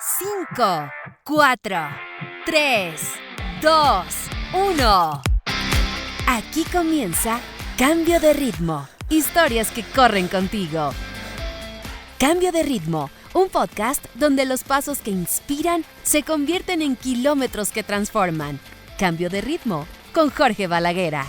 5, 4, 3, 2, 1. Aquí comienza Cambio de Ritmo. Historias que corren contigo. Cambio de Ritmo, un podcast donde los pasos que inspiran se convierten en kilómetros que transforman. Cambio de Ritmo con Jorge Balaguera.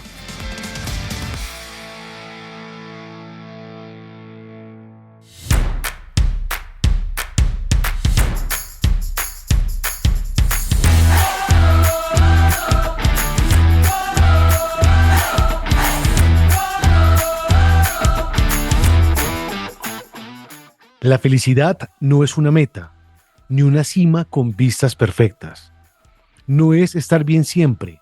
La felicidad no es una meta, ni una cima con vistas perfectas. No es estar bien siempre,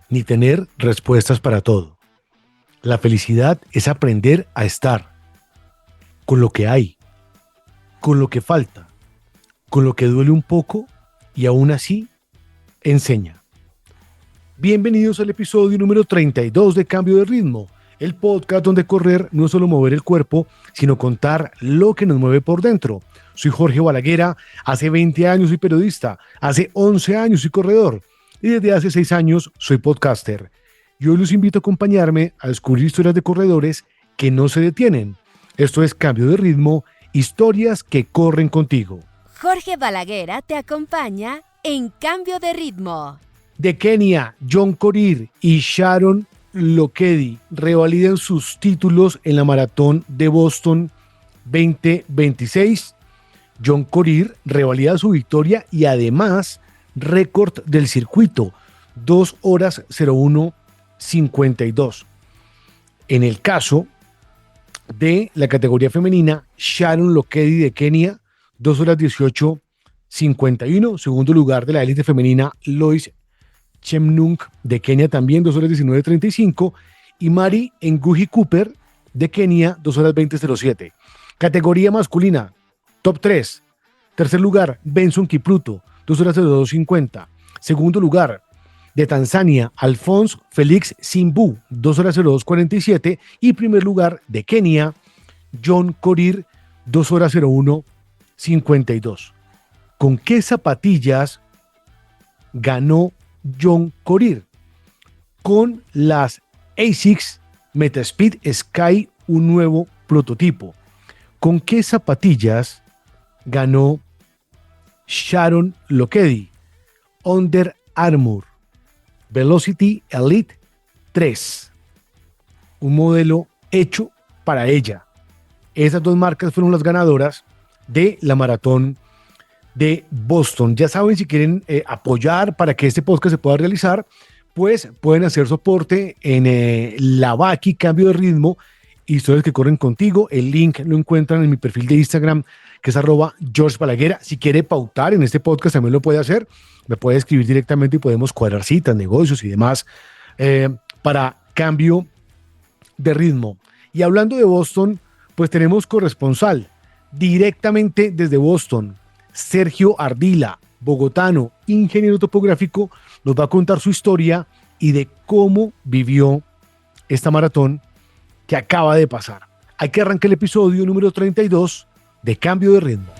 ni tener respuestas para todo. La felicidad es aprender a estar con lo que hay, con lo que falta, con lo que duele un poco y aún así enseña. Bienvenidos al episodio número 32 de Cambio de Ritmo, el podcast donde correr no es solo mover el cuerpo, sino contar lo que nos mueve por dentro. Soy Jorge Balaguera, hace 20 años soy periodista, hace 11 años soy corredor y desde hace 6 años soy podcaster. Y hoy los invito a acompañarme a descubrir historias de corredores que no se detienen. Esto es Cambio de Ritmo, historias que corren contigo. Jorge Balaguera te acompaña en Cambio de Ritmo. De Kenia, John Korir y Sharon Lokedi revalidan sus títulos en la maratón de Boston 2026. John Korir revalida su victoria y además récord del circuito, 2 horas 01:52. En el caso de la categoría femenina, Sharon Lokedi de Kenia, 2 horas 18:51. Segundo lugar de la élite femenina, Lois Chemnung de Kenia también, 2 horas 19:35. Y Mari Ngugi Cooper de Kenia, 2 horas 20:07. Categoría masculina, top 3. Tercer lugar, Benson Kipruto, 2 horas 02:50. Segundo lugar, de Tanzania, Alphonse Felix Simbu, 2 horas 02:47. Y primer lugar, de Kenia, John Korir, 2 horas 01:52. ¿Con qué zapatillas ganó John Korir? Con las ASICS Metaspeed Sky, un nuevo prototipo. ¿Con qué zapatillas ganó Sharon Lokedi? Under Armour Velocity Elite 3, un modelo hecho para ella. Esas dos marcas fueron las ganadoras de la maratón de Boston. Ya saben, si quieren apoyar para que este podcast se pueda realizar, pues pueden hacer soporte en la Baki, Cambio de Ritmo, historias que corren contigo. El link lo encuentran en mi perfil de Instagram, que es @GeorgeBalaguera. Si quiere pautar en este podcast también lo puede hacer, me puede escribir directamente y podemos cuadrar citas, negocios y demás para Cambio de Ritmo. Y hablando de Boston, pues tenemos corresponsal directamente desde Boston. Sergio Ardila, bogotano, ingeniero topográfico, nos va a contar su historia y de cómo vivió esta maratón que acaba de pasar. Hay que arrancar el episodio número 32 de Cambio de Ritmo.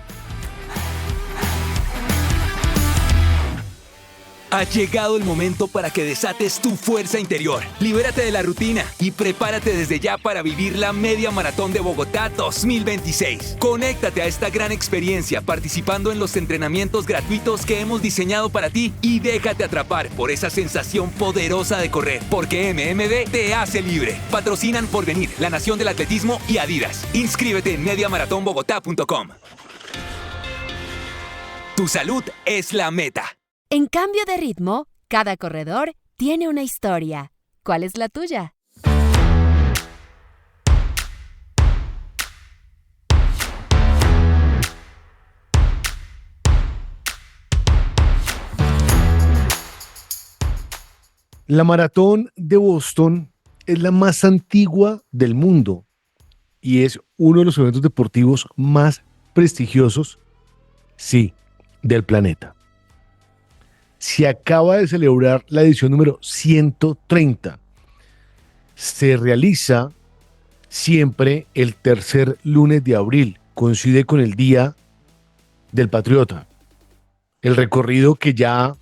Ha llegado el momento para que desates tu fuerza interior. Libérate de la rutina y prepárate desde ya para vivir la Media Maratón de Bogotá 2026. Conéctate a esta gran experiencia participando en los entrenamientos gratuitos que hemos diseñado para ti y déjate atrapar por esa sensación poderosa de correr, porque MMD te hace libre. Patrocinan Porvenir, La Nación del Atletismo y Adidas. Inscríbete en mediamaratonbogotá.com. Tu salud es la meta. En Cambio de Ritmo, cada corredor tiene una historia. ¿Cuál es la tuya? La maratón de Boston es la más antigua del mundo y es uno de los eventos deportivos más prestigiosos, sí, del planeta. Se acaba de celebrar la edición número 130. Se realiza siempre el tercer lunes de abril. Coincide con el Día del Patriota. el recorrido que ya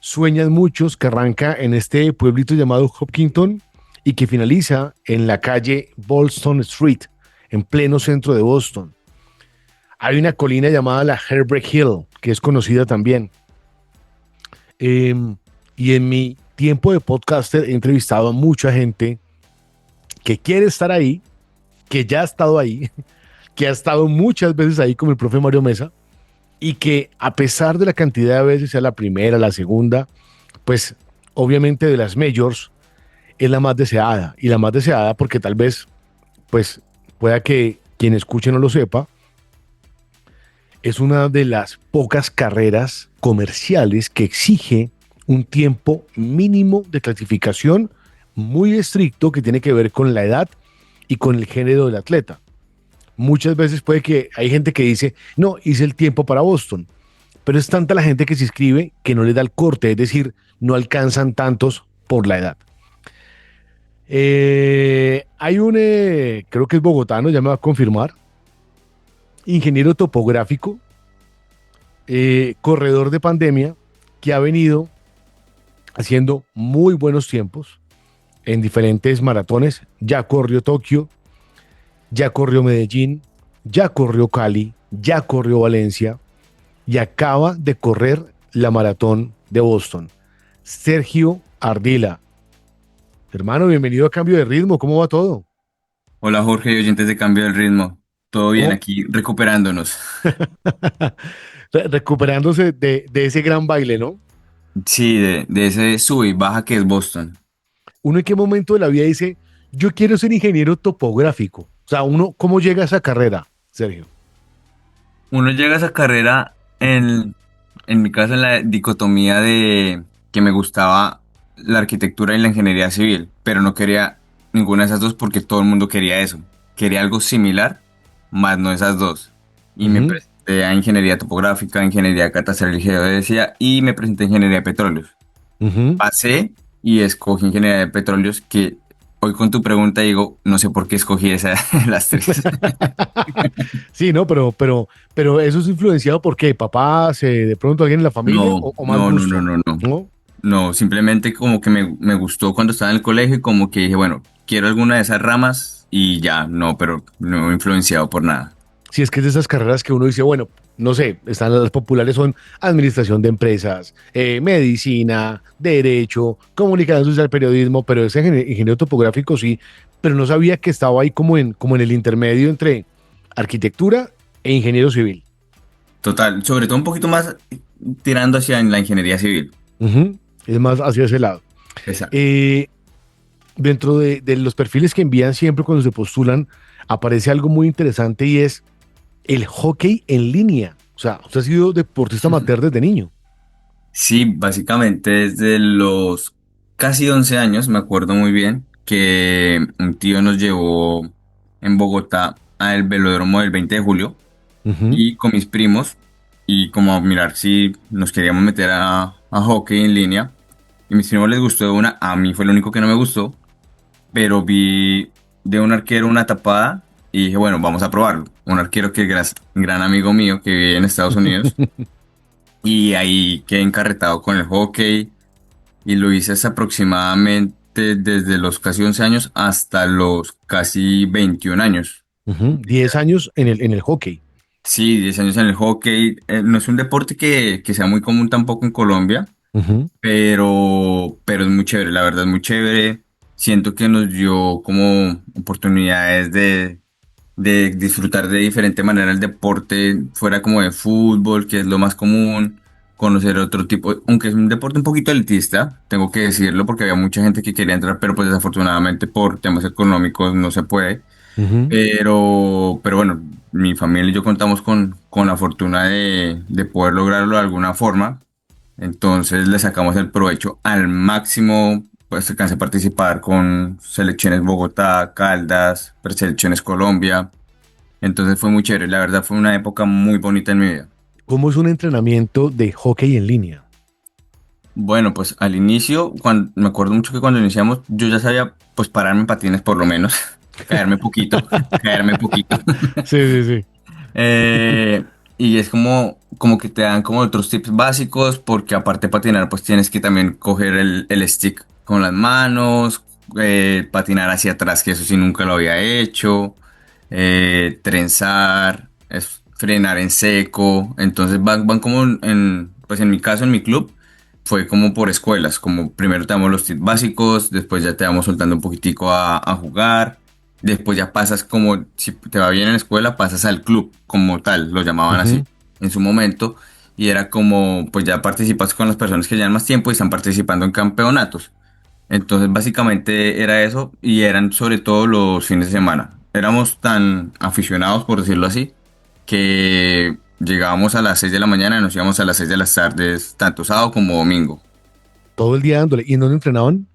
sueñan muchos, que arranca en este pueblito llamado Hopkinton y que finaliza en la calle Bolston Street, en pleno centro de Boston. Hay una colina llamada la Herbert Hill, que es conocida también. Y en mi tiempo de podcaster he entrevistado a mucha gente que quiere estar ahí, que ya ha estado ahí, que ha estado muchas veces ahí como el profe Mario Mesa, y que a pesar de la cantidad de veces, sea la primera, la segunda, pues obviamente de las majors, es la más deseada. Y la más deseada porque tal vez, pues pueda que quien escuche no lo sepa, es una de las pocas carreras comerciales que exige un tiempo mínimo de clasificación muy estricto que tiene que ver con la edad y con el género del atleta. Muchas veces puede que hay gente que dice, no, hice el tiempo para Boston, pero es tanta la gente que se inscribe que no le da el corte, es decir, no alcanzan tantos por la edad. Hay un, creo que es bogotano, ya me va a confirmar, ingeniero topográfico, corredor de pandemia, que ha venido haciendo muy buenos tiempos en diferentes maratones. Ya corrió Tokio, ya corrió Medellín, ya corrió Cali, ya corrió Valencia y acaba de correr la maratón de Boston. Sergio Ardila. Hermano, bienvenido a Cambio de Ritmo, ¿cómo va todo? Hola Jorge y oyentes de Cambio del Ritmo. Todo bien ¿Cómo? aquí, recuperándonos. Recuperándose de ese gran baile, ¿no? Sí, de ese sube y baja que es Boston. ¿Uno en qué momento de la vida dice, yo quiero ser ingeniero topográfico? O sea, uno, ¿cómo llega a esa carrera, Sergio? Uno llega a esa carrera en mi caso en la dicotomía de que me gustaba la arquitectura y la ingeniería civil, pero no quería ninguna de esas dos porque todo el mundo quería eso. Quería algo similar, más no esas dos. Y me Ujú, presenté a ingeniería topográfica, ingeniería catastral y geodesia y me presenté a ingeniería de petróleos. ujú. Pasé y escogí ingeniería de petróleos, que hoy con tu pregunta digo, no sé por qué escogí esa las tres. Sí, no, pero eso es influenciado por qué, papás, de pronto alguien en la familia No, o más no, no, no, gusto, no, no. ¿no? No, simplemente como que me gustó cuando estaba en el colegio y como que dije, bueno, quiero alguna de esas ramas y ya, no, pero no influenciado por nada. Si es que es de esas carreras que uno dice, bueno, no sé, están las populares, son administración de empresas, medicina, derecho, comunicación social, periodismo, pero ese ingeniero topográfico sí, pero no sabía que estaba ahí como en el intermedio entre arquitectura e ingeniero civil. Total, sobre todo un poquito más tirando hacia la ingeniería civil. Ujú. Es más hacia ese lado. Exacto. Eh, Dentro de los perfiles que envían siempre cuando se postulan, aparece algo muy interesante y es el hockey en línea. O sea, usted ha sido deportista amateur desde niño. Sí, básicamente desde los casi 11 años, me acuerdo muy bien, que un tío nos llevó en Bogotá al velódromo del 20 de julio Ujú, y con mis primos y como a mirar si nos queríamos meter a hockey en línea. Y a mis primos les gustó de una, a mí fue lo único que no me gustó, pero vi de un arquero una tapada y dije, bueno, vamos a probarlo. Un arquero que es gran amigo mío que vive en Estados Unidos. Y ahí quedé encarretado con el hockey y lo hice hasta aproximadamente desde los casi 11 años hasta los casi 21 años. ujú. 10 años en el hockey. Sí, 10 años en el hockey. No es un deporte que sea muy común tampoco en Colombia, Ujú, pero es muy chévere, la verdad es muy chévere. Siento que nos dio como oportunidades de disfrutar de diferente manera el deporte, fuera como de fútbol, que es lo más común, conocer otro tipo, aunque es un deporte un poquito elitista, tengo que decirlo porque había mucha gente que quería entrar, pero pues desafortunadamente por temas económicos no se puede. ujú. Pero bueno, mi familia y yo contamos con la fortuna de poder lograrlo de alguna forma. Entonces le sacamos el provecho al máximo, pues alcancé a participar con selecciones Bogotá, Caldas, preselecciones Colombia. Entonces fue muy chévere, la verdad fue una época muy bonita en mi vida. ¿Cómo es un entrenamiento de hockey en línea? Bueno, pues al inicio, me acuerdo mucho que cuando iniciamos, yo ya sabía pues pararme en patines por lo menos, caerme poquito, caerme poquito. Sí, sí, sí. Eh, y es como que te dan como otros tips básicos, porque aparte de patinar, pues tienes que también coger el stick con las manos, patinar hacia atrás, que eso sí nunca lo había hecho, trenzar, frenar en seco. Entonces van como pues en mi caso, en mi club, fue como por escuelas, como primero te damos los tips básicos, después ya te vamos soltando un poquitico a jugar. Después ya pasas como, si te va bien en la escuela, pasas al club como tal, lo llamaban Ujú. así en su momento. Y era como, pues ya participas con las personas que llevan más tiempo y están participando en campeonatos. Entonces básicamente era eso y eran sobre todo los fines de semana. Éramos tan aficionados, por decirlo así, que llegábamos a las 6 de la mañana y nos íbamos a las 6 de las tardes, tanto sábado como domingo. Todo el día dándole. ¿Y en dónde entrenaban?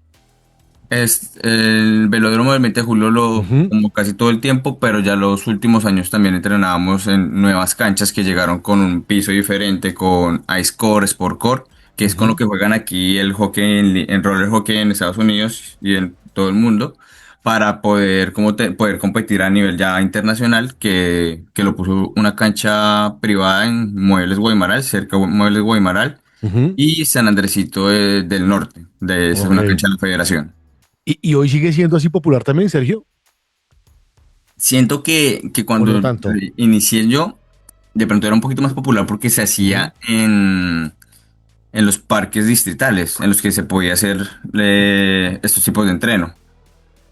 Es el velódromo del 20 de julio Ujú, como casi todo el tiempo, pero ya los últimos años también entrenábamos en nuevas canchas que llegaron con un piso diferente, con Ice Core, Sport Core, que es con lo ujú. que juegan aquí el hockey en roller hockey en Estados Unidos y en todo el mundo, para poder, poder competir a nivel ya internacional, que lo puso una cancha privada en Muebles Guaymaral, cerca de Muebles Guaymaral, Ujú. y San Andresito del Norte, esa es una Ok. cancha de la federación. ¿Y hoy sigue siendo así popular también, Sergio? Siento que ¿O no cuando tanto? inicié yo, de pronto era un poquito más popular porque se Ujú. hacía en los parques distritales, en los que se podía hacer estos tipos de entreno.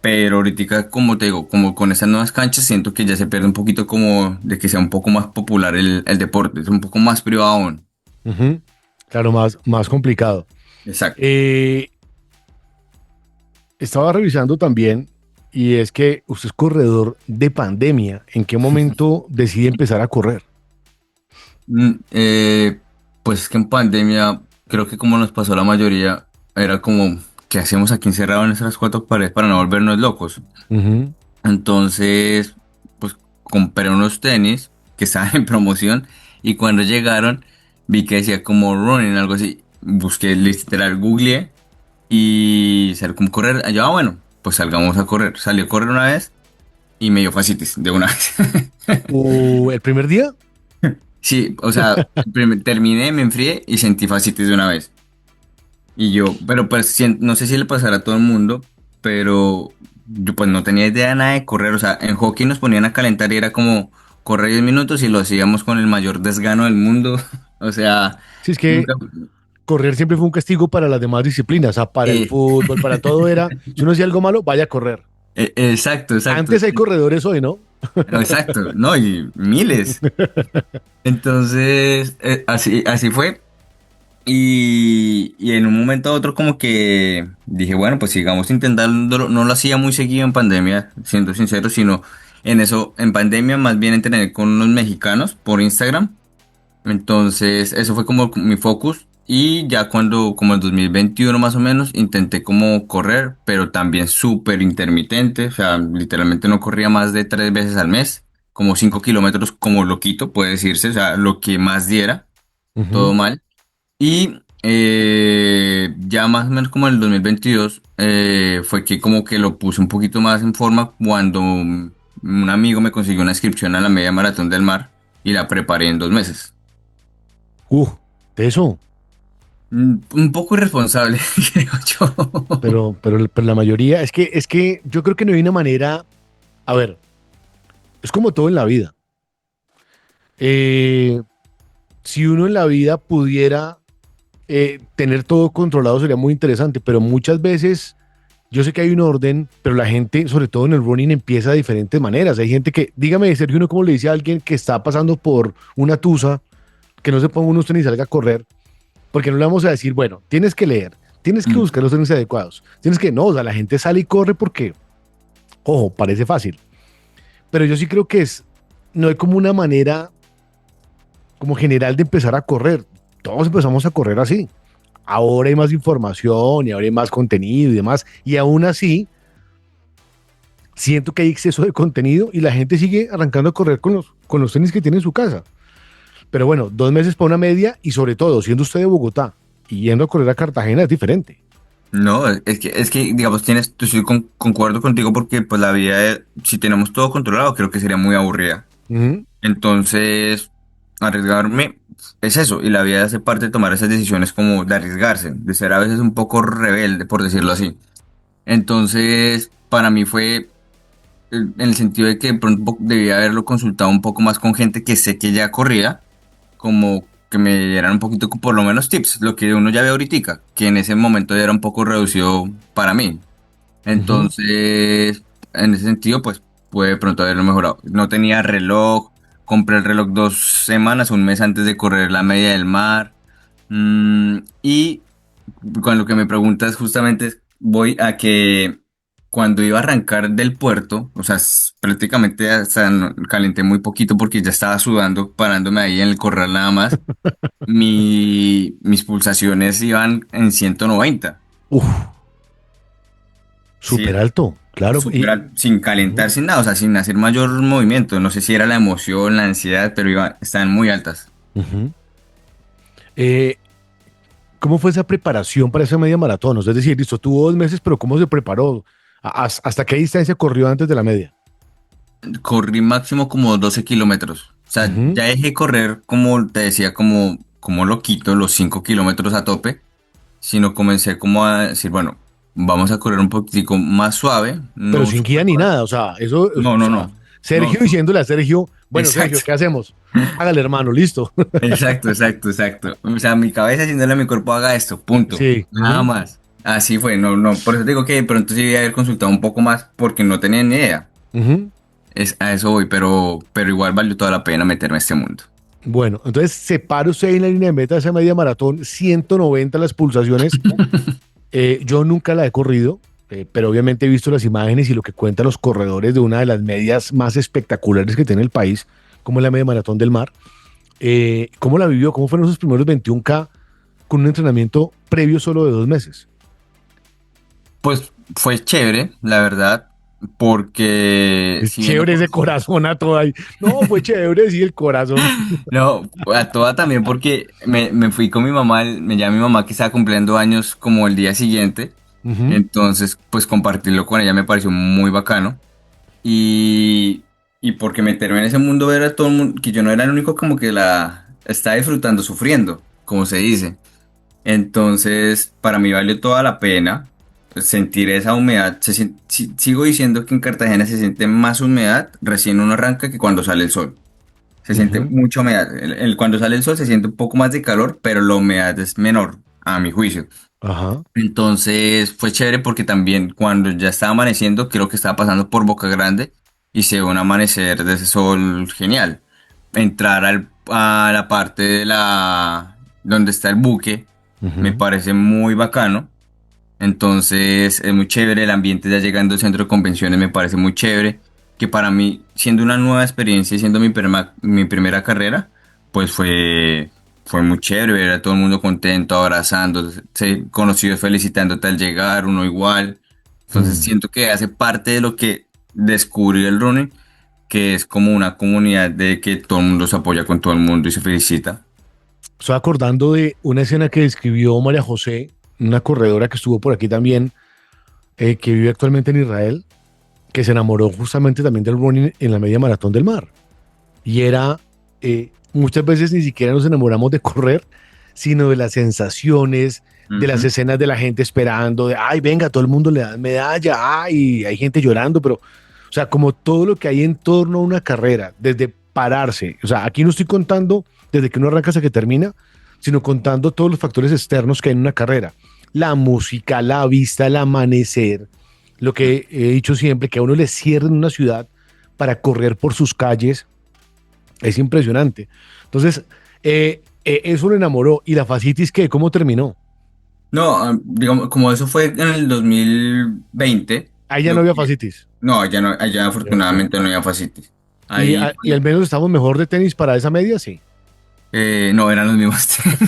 Pero ahorita, como te digo, como con esas nuevas canchas, siento que ya se pierde un poquito como de que sea un poco más popular el deporte, es un poco más privado aún. Ujú. Claro, más complicado. Exacto. Eh, Estaba revisando también, y es que usted es corredor de pandemia. ¿En qué momento decide empezar a correr? Mm, pues es que en pandemia, creo que como nos pasó a la mayoría, era como, ¿qué hacemos aquí encerrados en esas cuatro paredes para no volvernos locos? Ujú. Entonces, pues compré unos tenis que estaban en promoción y cuando llegaron vi que decía como running, algo así. Busqué literal, googleé y salió como correr. Yo, bueno, pues salgamos a correr. Salí a correr una vez y me dio fascitis de una vez. ¿El primer día? Sí, o sea, terminé, me enfrié y sentí fascitis de una vez. Y yo, pero pues no sé si le pasará a todo el mundo, pero yo pues no tenía idea de nada de correr. O sea, en hockey nos ponían a calentar y era como correr 10 minutos y lo hacíamos con el mayor desgano del mundo. O sea, Sí, es que nunca... correr siempre fue un castigo para las demás disciplinas, o sea, para el eh, fútbol, para todo era, si uno hacía algo malo, vaya a correr. exacto, exacto, Antes hay corredores hoy, ¿no? exacto, no, y miles. Entonces, así fue. Y en un momento a otro como que dije, bueno, pues sigamos intentándolo. No lo hacía muy seguido en pandemia, siendo sincero, sino en eso, en pandemia más bien entrené con unos mexicanos por Instagram. Entonces, eso fue como mi focus. Y ya cuando, como en 2021 más o menos, intenté como correr, pero también súper intermitente. O sea, literalmente no corría más de 3 veces al mes, como 5 kilómetros como loquito, puede decirse. O sea, lo que más diera, todo Ujú. mal. Y ya más o menos como en el 2022 fue que como que lo puse un poquito más en forma cuando un amigo me consiguió una inscripción a la media maratón del mar y la preparé en 2 meses. Uh, de eso, Un poco irresponsable, creo yo. pero la mayoría, es que yo creo que no hay una manera, a ver, es como todo en la vida. Eh, si uno en la vida pudiera tener todo controlado sería muy interesante, pero muchas veces yo sé que hay un orden, pero la gente, sobre todo en el running, empieza de diferentes maneras. Hay gente que, dígame, Sergio, uno como le dice a alguien que está pasando por una tusa, que no se ponga unos tenis y salga a correr, porque no le vamos a decir, bueno, tienes que leer, tienes que Mm, buscar los tenis adecuados, tienes que, no, o sea, la gente sale y corre porque, ojo, parece fácil, pero yo sí creo que no hay como una manera como general de empezar a correr. Todos empezamos a correr así. Ahora hay más información y ahora hay más contenido y demás. Y aún así, siento que hay exceso de contenido y la gente sigue arrancando a correr con los tenis que tiene en su casa. Pero bueno, 2 meses para una media y sobre todo, siendo usted de Bogotá y yendo a correr a Cartagena es diferente. No, es que, digamos, estoy concuerdo contigo porque pues la vida, si tenemos todo controlado, creo que sería muy aburrida. Ujú. Entonces, arriesgarme es eso, y la vida hace parte de tomar esas decisiones como de arriesgarse, de ser a veces un poco rebelde, por decirlo así. Entonces, para mí fue en el sentido de que de pronto debía haberlo consultado un poco más con gente que sé que ya corría, como que me dieran un poquito, por lo menos tips, lo que uno ya ve ahorita, que en ese momento ya era un poco reducido para mí. Ujú. Entonces, en ese sentido, pues puede de pronto haberlo mejorado. No tenía reloj, compré el reloj 2 semanas, un mes antes de correr la media del mar. Y con lo que me preguntas, justamente voy a que cuando iba a arrancar del puerto, o sea, prácticamente hasta calenté muy poquito porque ya estaba sudando, parándome ahí en el corral nada más. Mis pulsaciones iban en 190. Uf, Sí, súper alto, claro. sin calentar, Ujú. sin nada, o sea, sin hacer mayor movimiento. No sé si era la emoción, la ansiedad, pero estaban muy altas. Ujú. Eh, ¿Cómo fue esa preparación para esa media maratón? O sea, es decir, listo, tuvo 2 meses, pero ¿cómo se preparó? ¿Hasta qué distancia corrió antes de la media? Corrí máximo como 12 kilómetros. O sea, Ujú. ya dejé correr, como te decía, como loquito, los 5 kilómetros a tope, sino comencé como a decir, bueno, vamos a correr un poquitico más suave, Pero no sin súper guía ni suave. nada, o sea, eso, No, o no, sea, no, no, Sergio diciéndole a Sergio, bueno, Sergio, exacto. ¿qué hacemos? Hágale, hermano, listo. Exacto, exacto, exacto. O sea, mi cabeza diciéndole a mi cuerpo haga esto, punto. Sí. Nada más. Así fue, no, no. Por eso digo que de pronto sí debía haber consultado un poco más porque no tenía ni idea. Ujú. A eso voy, pero igual valió toda la pena meterme a este mundo. Bueno, entonces se para usted en la línea de meta de esa media maratón, 190 las pulsaciones. Yo nunca la he corrido, pero obviamente he visto las imágenes y lo que cuentan los corredores de una de las medias más espectaculares que tiene el país, como es la media maratón del mar. ¿Cómo la vivió? ¿Cómo fueron esos primeros 21K con un entrenamiento previo solo de 2 meses? Pues fue chévere, la verdad, porque Es si bien no chévere ese conocí, corazón a todo ahí. No, fue chévere, sí, el corazón. no, a toda también porque me fui con mi mamá, me llamó mi mamá que estaba cumpliendo años como el día siguiente, Ujú. entonces pues compartirlo con ella me pareció muy bacano. Y, y porque meterme en ese mundo, ver a todo el mundo, que yo no era el único como que la estaba disfrutando, sufriendo, como se dice. Entonces, para mí valió toda la pena sentir esa humedad. Sigo diciendo que en Cartagena se siente más humedad recién uno arranca que cuando sale el sol. Se siente Ujú. mucha humedad. Cuando sale el sol se siente un poco más de calor, pero la humedad es menor, a mi juicio. Ajá. Entonces fue chévere porque también cuando ya estaba amaneciendo, creo que estaba pasando por Boca Grande y se ve un amanecer de ese sol genial. Entrar a la parte de donde está el buque me Ujú. parece muy bacano. Entonces es muy chévere el ambiente ya llegando al centro de convenciones me parece muy chévere. Que para mí, siendo una nueva experiencia y siendo mi primera carrera, pues fue muy chévere ver a todo el mundo contento, abrazándose, conocidos felicitándote al llegar, uno igual. Entonces Mm. siento que hace parte de lo que descubrí el running, que es como una comunidad de que todo el mundo se apoya con todo el mundo y se felicita. Estoy acordando de una escena que describió María José, una corredora que estuvo por aquí también, que vive actualmente en Israel, que se enamoró justamente también del running en la media maratón del mar. Y era, muchas veces ni siquiera nos enamoramos de correr, sino de las sensaciones, de las Ujú. escenas de la gente esperando, de, ay, venga, todo el mundo le da medalla, ay, hay gente llorando, pero, o sea, como todo lo que hay en torno a una carrera, desde pararse, o sea, aquí no estoy contando desde que uno arranca hasta que termina, sino contando todos los factores externos que hay en una carrera. La música, la vista, el amanecer, lo que he dicho siempre, que a uno le cierren una ciudad para correr por sus calles, es impresionante. Entonces, eso lo enamoró. ¿Y la fascitis qué? ¿Cómo terminó? No, digamos, como eso fue en el 2020, Ahí ya no lo había que, fascitis. no, allá no, allá Ok. afortunadamente no había facilities. Y, Ahí, y al menos estamos mejor de tenis para esa media, sí. no, eran los mismos tenis.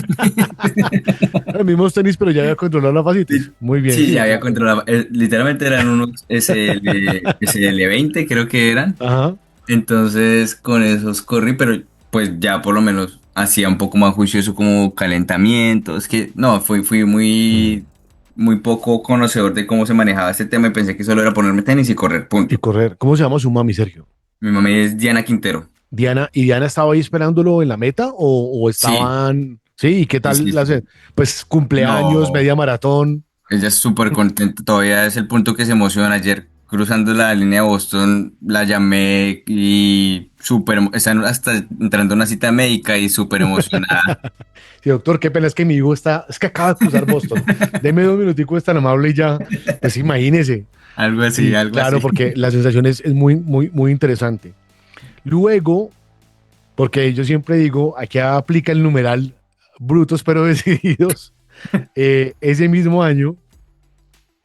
Los mismos tenis, pero ya había controlado la fascitis. Muy bien, Sí, sí, ya había claro. controlado. Literalmente eran unos SL20, creo que eran. Ajá. Entonces, con esos corrí, pero pues ya por lo menos hacía un poco más juicioso como calentamiento. Es que, no, fui Mm. muy poco conocedor de cómo se manejaba este tema y pensé que solo era ponerme tenis y correr, Y punto. correr. ¿Cómo se llama su mami, Sergio? Mi mamá es Diana Quintero. Diana estaba ahí esperándolo en la meta o Sí, estaban, sí, ¿y qué sí, tal sí, las, sí. pues cumpleaños, No, media maratón? ella es súper contenta, todavía es el punto que se emociona. Ayer cruzando la línea de Boston la llamé y están hasta entrando a una cita médica y súper emocionada. Sí, doctor, qué pena, es que mi hijo está, es que acaba de cruzar Boston. Deme 2 minuticos, es tan amable y ya, pues imagínese. Algo así, Sí, algo claro, así. porque la sensación es muy, muy, muy interesante. Luego, porque yo siempre digo, aquí aplica el numeral brutos pero decididos. Ese mismo año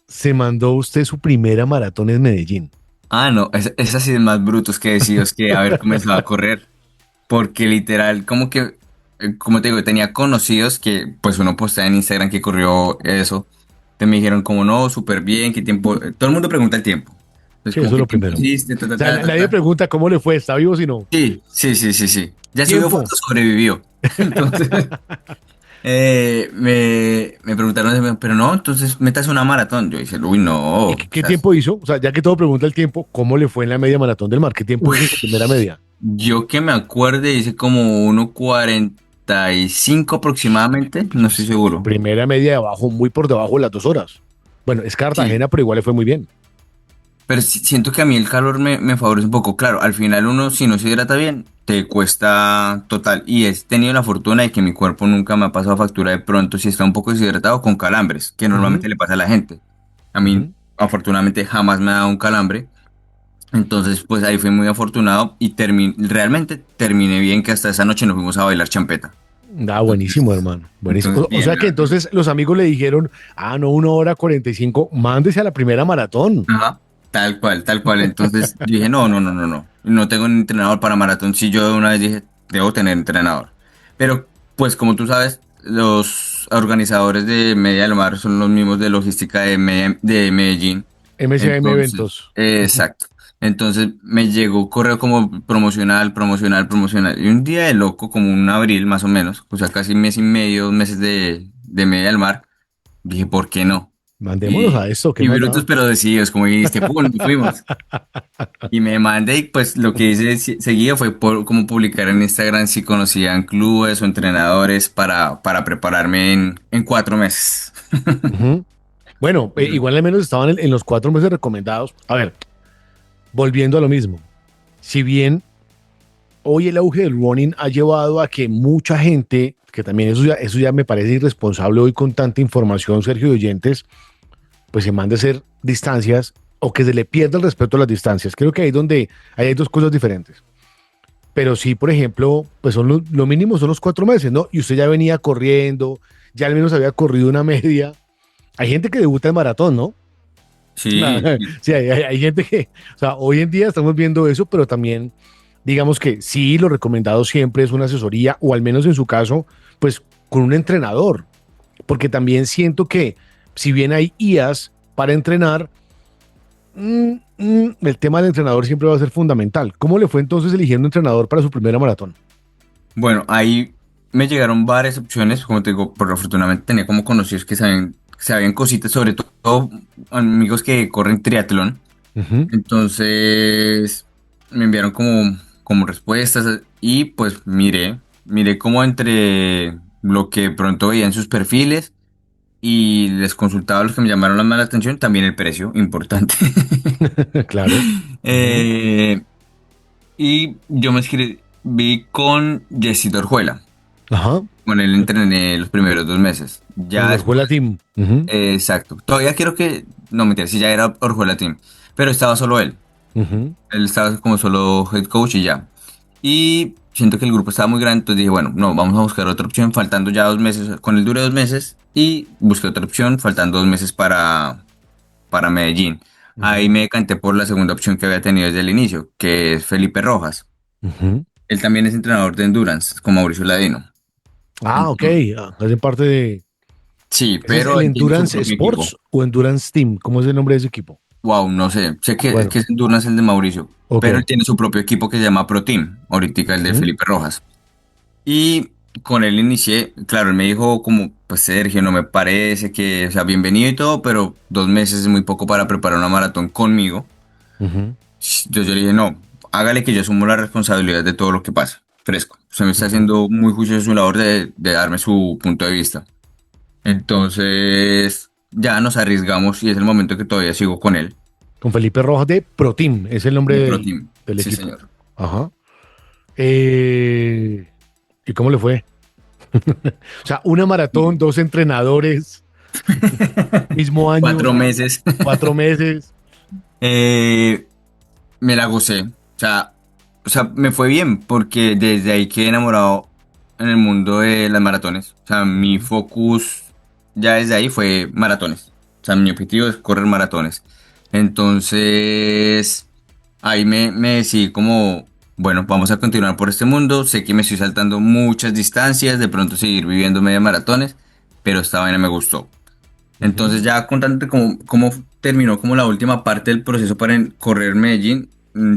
se mandó usted su primera maratón en Medellín. Ah, no, es así de más brutos que decidos que haber comenzado a correr. Porque literal, como que, como te digo, tenía conocidos que, pues uno postea en Instagram que corrió eso. Que me dijeron como no, súper bien, qué tiempo. Todo el mundo pregunta el tiempo. Entonces, Sí, como eso es qué lo tiempo primero. O hiciste, ta, ta, sea, ta, ta, nadie ta. pregunta cómo le fue, está vivo si no. Sí, sí, sí, sí, sí. Ya subió Tiempo. fotos, sobrevivió. Entonces, me preguntaron, pero no, entonces metas una maratón. Yo dije, uy, no. ¿Y O qué sea, tiempo hizo? O sea, ya que todo pregunta el tiempo, ¿cómo le fue en la media maratón del mar? ¿Qué tiempo hizo en su primera media? yo que me acuerde, hice como 1:45 aproximadamente, no estoy seguro. Primera media de abajo, muy por debajo de las 2 horas. Bueno, es Sí, Cartagena, pero igual le fue muy bien. pero siento que a mí el calor me favorece un poco. Claro, al final uno, si no se hidrata bien, te cuesta total. Y he tenido la fortuna de que mi cuerpo nunca me ha pasado factura de pronto si está un poco deshidratado con calambres, que Ujú, normalmente le pasa a la gente. A mí, ujú. afortunadamente, jamás me ha dado un calambre. Entonces, pues ahí fui muy afortunado y realmente terminé bien que hasta esa noche nos fuimos a bailar champeta. Ah, buenísimo, Entonces, hermano. Buenísimo. entonces O bien, sea la que verdad. entonces los amigos le dijeron, ah, no, 1 hora 45, mándese a la primera maratón. Ajá, tal cual, tal cual. Entonces yo dije, no, no, no, no, no. No tengo un entrenador para maratón. Sí, yo de una vez dije, debo tener entrenador. Pero, pues como tú sabes, los organizadores de Media del Mar son los mismos de logística de Medellín. MCAM Entonces, Eventos. Ujú. exacto. Entonces me llegó correo como promocional, promocional, promocional. Y un día de loco, como un abril más o menos, o sea, casi mes y medio, 2 meses de Media del Mar, dije, ¿por qué no? Mandémonos a Y, esto, ¿qué y más brutos da? pero decididos, como dijiste, ¡pum! Nos fuimos. Y me mandé y pues lo que hice seguido fue como publicar en Instagram si conocían clubes o entrenadores para prepararme en 4 meses. Ujú. Bueno, igual al menos estaban en los 4 meses recomendados. A ver, volviendo a lo mismo. Si bien hoy el auge del running ha llevado a que mucha gente, que también eso ya me parece irresponsable hoy con tanta información, Sergio de oyentes, pues se mande a hacer distancias o que se le pierda el respeto a las distancias. Creo que ahí es donde ahí hay dos cosas diferentes. Pero sí, por ejemplo, pues son lo mínimo son los 4 meses, ¿no? Y usted ya venía corriendo, ya al menos había corrido una media. Hay gente que debuta en maratón, ¿no? Sí, Sí, hay gente que, o sea, hoy en día estamos viendo eso, pero también digamos que sí, lo recomendado siempre es una asesoría, o al menos en su caso, pues con un entrenador, porque también siento que si bien hay IAs para entrenar, el tema del entrenador siempre va a ser fundamental. ¿Cómo le fue entonces eligiendo entrenador para su primera maratón? bueno, ahí me llegaron varias opciones, como te digo, por afortunadamente tenía como conocidos que sabían cositas, sobre todo amigos que corren triatlón. Ujú, Entonces me enviaron como respuestas y pues miré como entre lo que pronto veía en sus perfiles y les consultaba los que me llamaron más la atención, también el precio, importante. claro. Ujú, Eh, y yo me escribí con Jessito Orjuela. ajá. Con él entrené los primeros 2 meses. Con Ya el después, Orjuela Team. Ujú, exacto. Todavía quiero que, no mentira, si ya era Orjuela Team, pero estaba solo él. ujú, Él estaba como solo head coach y ya. Y siento que el grupo estaba muy grande, entonces dije, bueno, no, vamos a buscar otra opción, faltando ya 2 meses, con él duré 2 meses y busqué otra opción, faltando 2 meses para Medellín. Ahí ujú, me decanté por la segunda opción que había tenido desde el inicio, que es Felipe Rojas. ujú. Él también es entrenador de endurance, con Mauricio Ladino. Ah, ok. Entonces, Hacen parte de. sí, ¿Ese es pero el él tiene su Endurance propio equipo. Sports o Endurance Team? ¿Cómo es el nombre de ese equipo? Wow, no sé, sé que Bueno, es endurance el de Mauricio, ok. pero él tiene su propio equipo que se llama Pro Team, ahorita el de Ujú, Felipe Rojas. Y con él inicié, claro, él me dijo como, pues Sergio, no me parece que, o sea, bienvenido y todo, pero 2 meses es muy poco para preparar una maratón conmigo. ujú. Yo le dije, no, hágale que yo asumo la responsabilidad de todo lo que pasa, fresco. Usted me está haciendo muy juicioso su labor de darme su punto de vista. Entonces, ya nos arriesgamos y es el momento que todavía sigo con él. Con Felipe Rojas de ProTeam, es el nombre De Pro del, Team. del Sí, equipo. señor. Ajá. ¿Y cómo le fue? O sea, una maratón, 2 entrenadores, mismo año, 4 meses. 4 meses. Eh, Me la gocé. O sea, me fue bien porque desde ahí quedé enamorado en el mundo de las maratones. O sea, mi focus ya desde ahí fue maratones. O sea, mi objetivo es correr maratones. Entonces, ahí me decidí como, bueno, vamos a continuar por este mundo. Sé que me estoy saltando muchas distancias, de pronto seguir viviendo media maratones, pero esta vaina me gustó. Entonces ya contándote cómo terminó como la última parte del proceso para correr Medellín,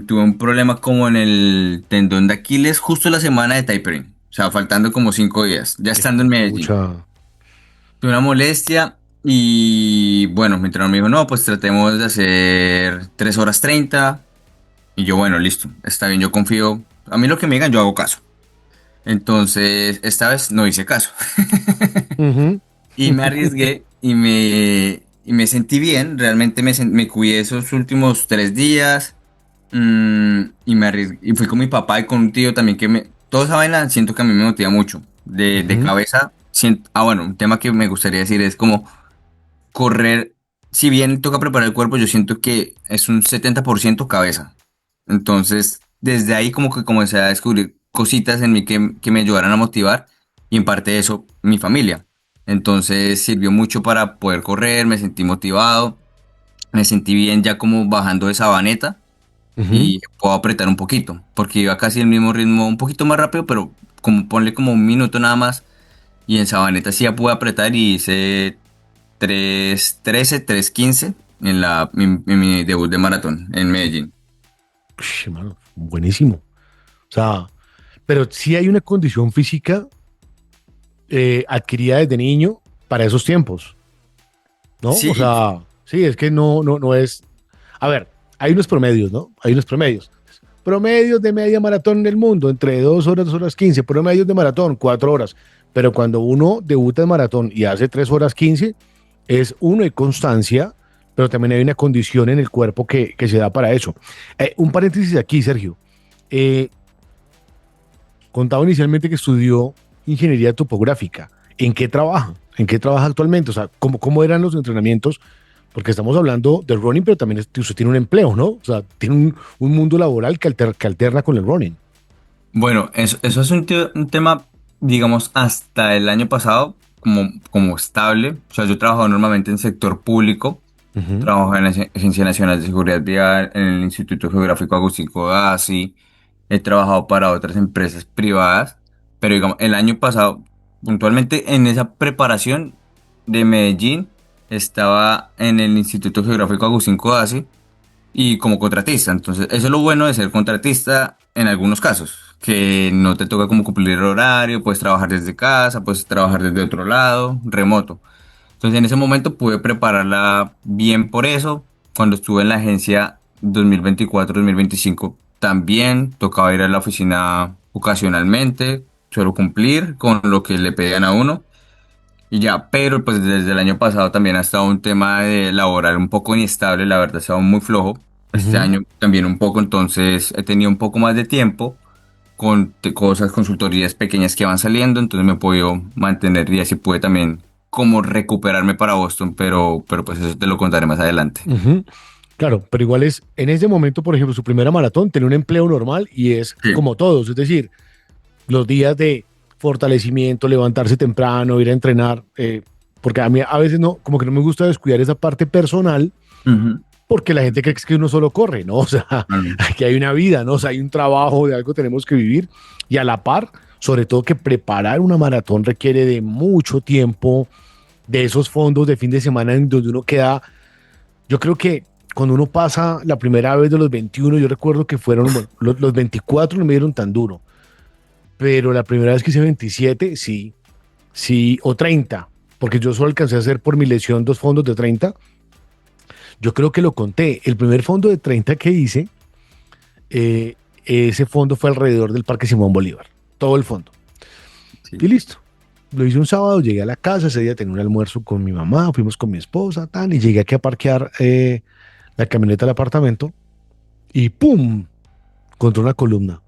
tuve un problema como en el tendón de Aquiles justo la semana de tapering, o sea, faltando como 5 días, ya estando en Medellín. Pucha. Tuve una molestia y bueno, mi entrenador me dijo, no, pues tratemos de hacer 3 horas 30 y yo, bueno, listo, está bien, yo confío, a mí lo que me digan yo hago caso. Entonces, esta vez no hice caso. Ujú. Y me arriesgué y me sentí bien, realmente me cuidé esos últimos 3 días y me arriesgué, y fui con mi papá y con un tío también toda esa vaina siento que a mí me motiva mucho, de Ujú. cabeza, bueno, un tema que me gustaría decir es como correr, si bien toca preparar el cuerpo, yo siento que es un 70% cabeza, entonces desde ahí como que comencé a descubrir cositas en mí que me ayudaran a motivar y en parte de eso mi familia. Entonces sirvió mucho para poder correr, me sentí motivado, me sentí bien ya como bajando de Sabaneta Ujú. y puedo apretar un poquito, porque iba casi el mismo ritmo, un poquito más rápido, pero como ponle como un minuto nada más y en Sabaneta sí ya pude apretar y hice 3:13, 3:15 en mi debut de maratón en Medellín. Ush, mano, buenísimo. O sea, pero sí hay una condición física adquirida desde niño para esos tiempos, ¿no? O Sí, sea, sí, es que no es. A ver, hay unos promedios, ¿no? Hay unos promedios. Promedios de media maratón en el mundo, entre 2 horas, 2 horas 15. Promedios de maratón, 4 horas. Pero cuando uno debuta en maratón y hace 3 horas 15, es uno de constancia, pero también hay una condición en el cuerpo que se da para eso. Un paréntesis aquí, Sergio. Eh, Contaba inicialmente que estudió ingeniería topográfica. ¿En qué trabaja? ¿En qué trabaja actualmente? O sea, ¿cómo eran los entrenamientos? Porque estamos hablando del running, pero también usted tiene un empleo, ¿no? O sea, tiene un mundo laboral que alterna con el running. bueno, eso es un tema, digamos, hasta el año pasado como estable. O sea, yo trabajo normalmente en sector público, Ujú. trabajo en la Agencia Nacional de Seguridad Vial, en el Instituto Geográfico Agustín Codazzi, he trabajado para otras empresas privadas, pero digamos, el año pasado, puntualmente en esa preparación de Medellín, estaba en el Instituto Geográfico Agustín Codazzi y como contratista. Entonces, eso es lo bueno de ser contratista en algunos casos, que no te toca como cumplir el horario, puedes trabajar desde casa, puedes trabajar desde otro lado, remoto. Entonces, en ese momento pude prepararla bien por eso. Cuando estuve en la agencia 2024-2025, también tocaba ir a la oficina ocasionalmente, suelo cumplir con lo que le pedían a uno. Y ya, pero pues desde el año pasado también ha estado un tema de laboral un poco inestable, la verdad, ha estado muy flojo. Este Ujú. año también un poco, entonces he tenido un poco más de tiempo con cosas, consultorías pequeñas que van saliendo, entonces me he podido mantener y así pude también como recuperarme para Boston, pero pues eso te lo contaré más adelante. Ujú. Claro, pero igual es, en ese momento, por ejemplo, su primera maratón, tiene un empleo normal y es Sí, como todos, es decir, los días de fortalecimiento, levantarse temprano, ir a entrenar, porque a mí a veces no, como que no me gusta descuidar esa parte personal, ujú, porque la gente cree que uno solo corre, ¿no? O sea, claro. que hay una vida, ¿no? O sea, hay un trabajo, de algo tenemos que vivir y a la par, sobre todo que preparar una maratón requiere de mucho tiempo, de esos fondos de fin de semana en donde uno queda, yo creo que cuando uno pasa la primera vez de los 21, yo recuerdo que fueron, bueno, los 24 no me dieron tan duro, pero la primera vez que hice 27, sí, sí, o 30, porque yo solo alcancé a hacer por mi lesión 2 fondos de 30. Yo creo que lo conté. El primer fondo de 30 que hice, ese fondo fue alrededor del Parque Simón Bolívar, todo el fondo. Sí. Y listo. Lo hice un sábado, llegué a la casa, ese día tenía un almuerzo con mi mamá, fuimos con mi esposa, tal, y llegué aquí a parquear la camioneta del apartamento y ¡pum! Contra una columna.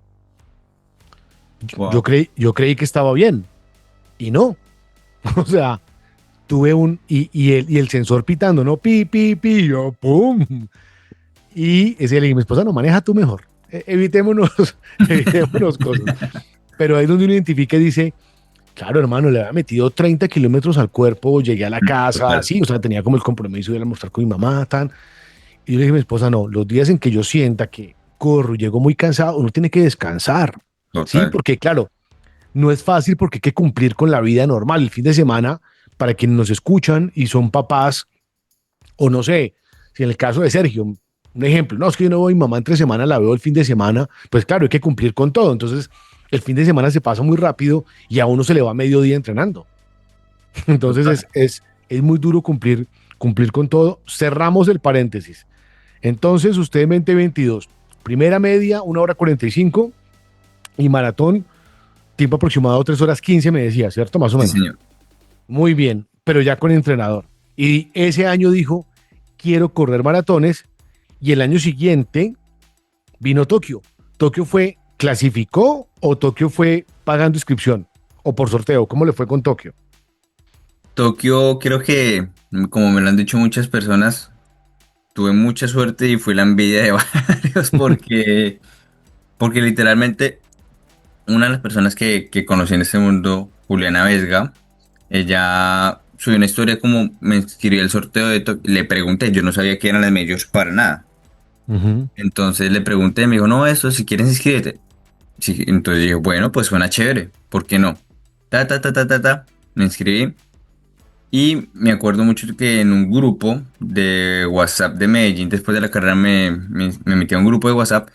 Wow. Yo creí que estaba bien y no. O sea, tuve y el sensor pitando, ¿no? Pi, pi, pi, yo ¡pum! Y ese le dije, mi esposa, no, maneja tú mejor. Evitémonos, evitémonos cosas. Pero ahí es donde uno identifica y dice, claro, hermano, le había metido 30 kilómetros al cuerpo, llegué a la casa, Total. sí, o sea, tenía como el compromiso de ir a almorzar con mi mamá, tan. Y yo le dije a mi esposa, no, los días en que yo sienta que corro, llego muy cansado, uno tiene que descansar, ¿sí? Total. Porque, claro, no es fácil porque hay que cumplir con la vida normal. El fin de semana, para quienes nos escuchan y son papás, o no sé, si en el caso de Sergio, un ejemplo, no, es que yo no voy, mamá entre semana la veo el fin de semana, pues claro, hay que cumplir con todo. Entonces, el fin de semana se pasa muy rápido y a uno se le va medio día entrenando. Entonces, Total. es muy duro cumplir con todo. Cerramos el paréntesis. Entonces, usted en 2022, primera media, 1 hora 45 y maratón, tiempo aproximado 3 horas 15 me decía, ¿cierto? Más o Sí, menos. señor. Muy bien, pero ya con entrenador. Y ese año dijo, quiero correr maratones y el año siguiente vino Tokio. ¿Tokio fue, clasificó o Tokio fue pagando inscripción o por sorteo? ¿Cómo le fue con Tokio? Tokio, creo que, como me lo han dicho muchas personas, tuve mucha suerte y fue la envidia de varios porque literalmente una de las personas que conocí en este mundo, Juliana Vesga, ella subió una historia como me inscribí al sorteo de Tokio, le pregunté, yo no sabía que eran las medios para nada. Ujú. Entonces le pregunté, me dijo, no, eso, si quieres inscríbete. Sí, entonces dije, bueno, pues suena chévere, ¿por qué no? Me inscribí y me acuerdo mucho que en un grupo de WhatsApp de Medellín, después de la carrera me metí a un grupo de WhatsApp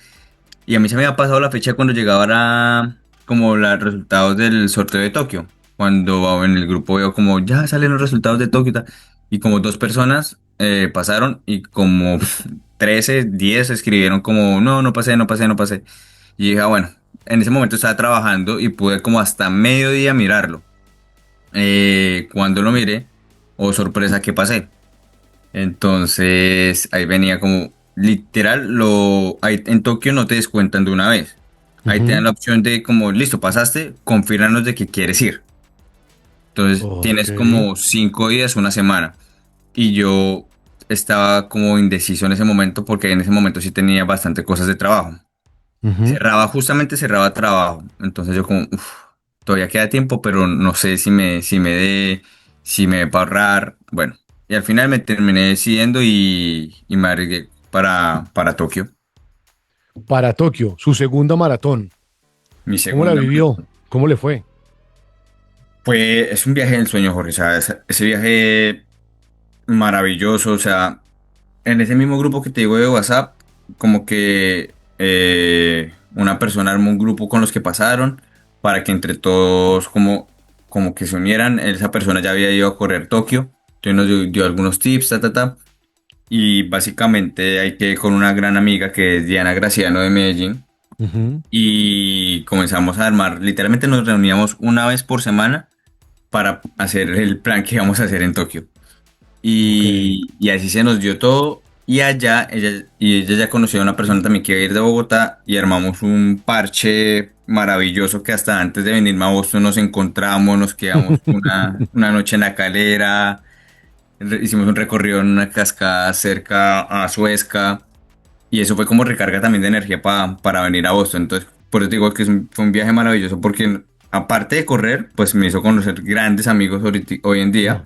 y a mí se me había pasado la fecha cuando llegaba como los resultados del sorteo de Tokio. Cuando en el grupo veo como ya salen los resultados de Tokio y tal. Y como dos personas pasaron y como 13 10 escribieron como no, no pasé, no pasé, no pasé. Y dije, bueno, en ese momento estaba trabajando y pude como hasta mediodía mirarlo. Cuando lo miré, oh sorpresa que pasé. Entonces ahí venía como literal, ahí en Tokio no te descuentan de una vez. Ahí te dan Ujú. la opción de como, listo, pasaste, confírmanos de que quieres ir. Entonces Ok. tienes como 5 días, una semana. Y yo estaba como indeciso en ese momento porque en ese momento sí tenía bastante cosas de trabajo. Ujú. Justamente cerraba trabajo. Entonces yo como, "Uf, todavía queda tiempo, pero no sé si me dé para ahorrar. Bueno, y al final me terminé decidiendo y me arriesgué para Tokio. Para Tokio, su segunda maratón. Mi ¿Cómo la segunda. vivió? ¿Cómo le fue? Es un viaje del sueño, Jorge. O sea, ese viaje maravilloso. O sea, en ese mismo grupo que te digo de WhatsApp, como que una persona armó un grupo con los que pasaron para que entre todos como que se unieran. Esa persona ya había ido a correr Tokio, entonces nos dio algunos tips, ta, ta, ta. Y básicamente hay que con una gran amiga que es Diana Graciano de Medellín. Ujú. Y comenzamos a armar, literalmente nos reuníamos una vez por semana para hacer el plan que íbamos a hacer en Tokio. Ok. Y así se nos dio todo. Y ella ya conocía a una persona también que iba a ir de Bogotá y armamos un parche maravilloso que hasta antes de venirme a Boston nos encontramos, nos quedamos una noche en la calera, hicimos un recorrido en una cascada cerca a Suezca y eso fue como recarga también de energía para venir a Boston. Entonces, por eso te digo que fue un viaje maravilloso porque aparte de correr, pues me hizo conocer grandes amigos hoy en día.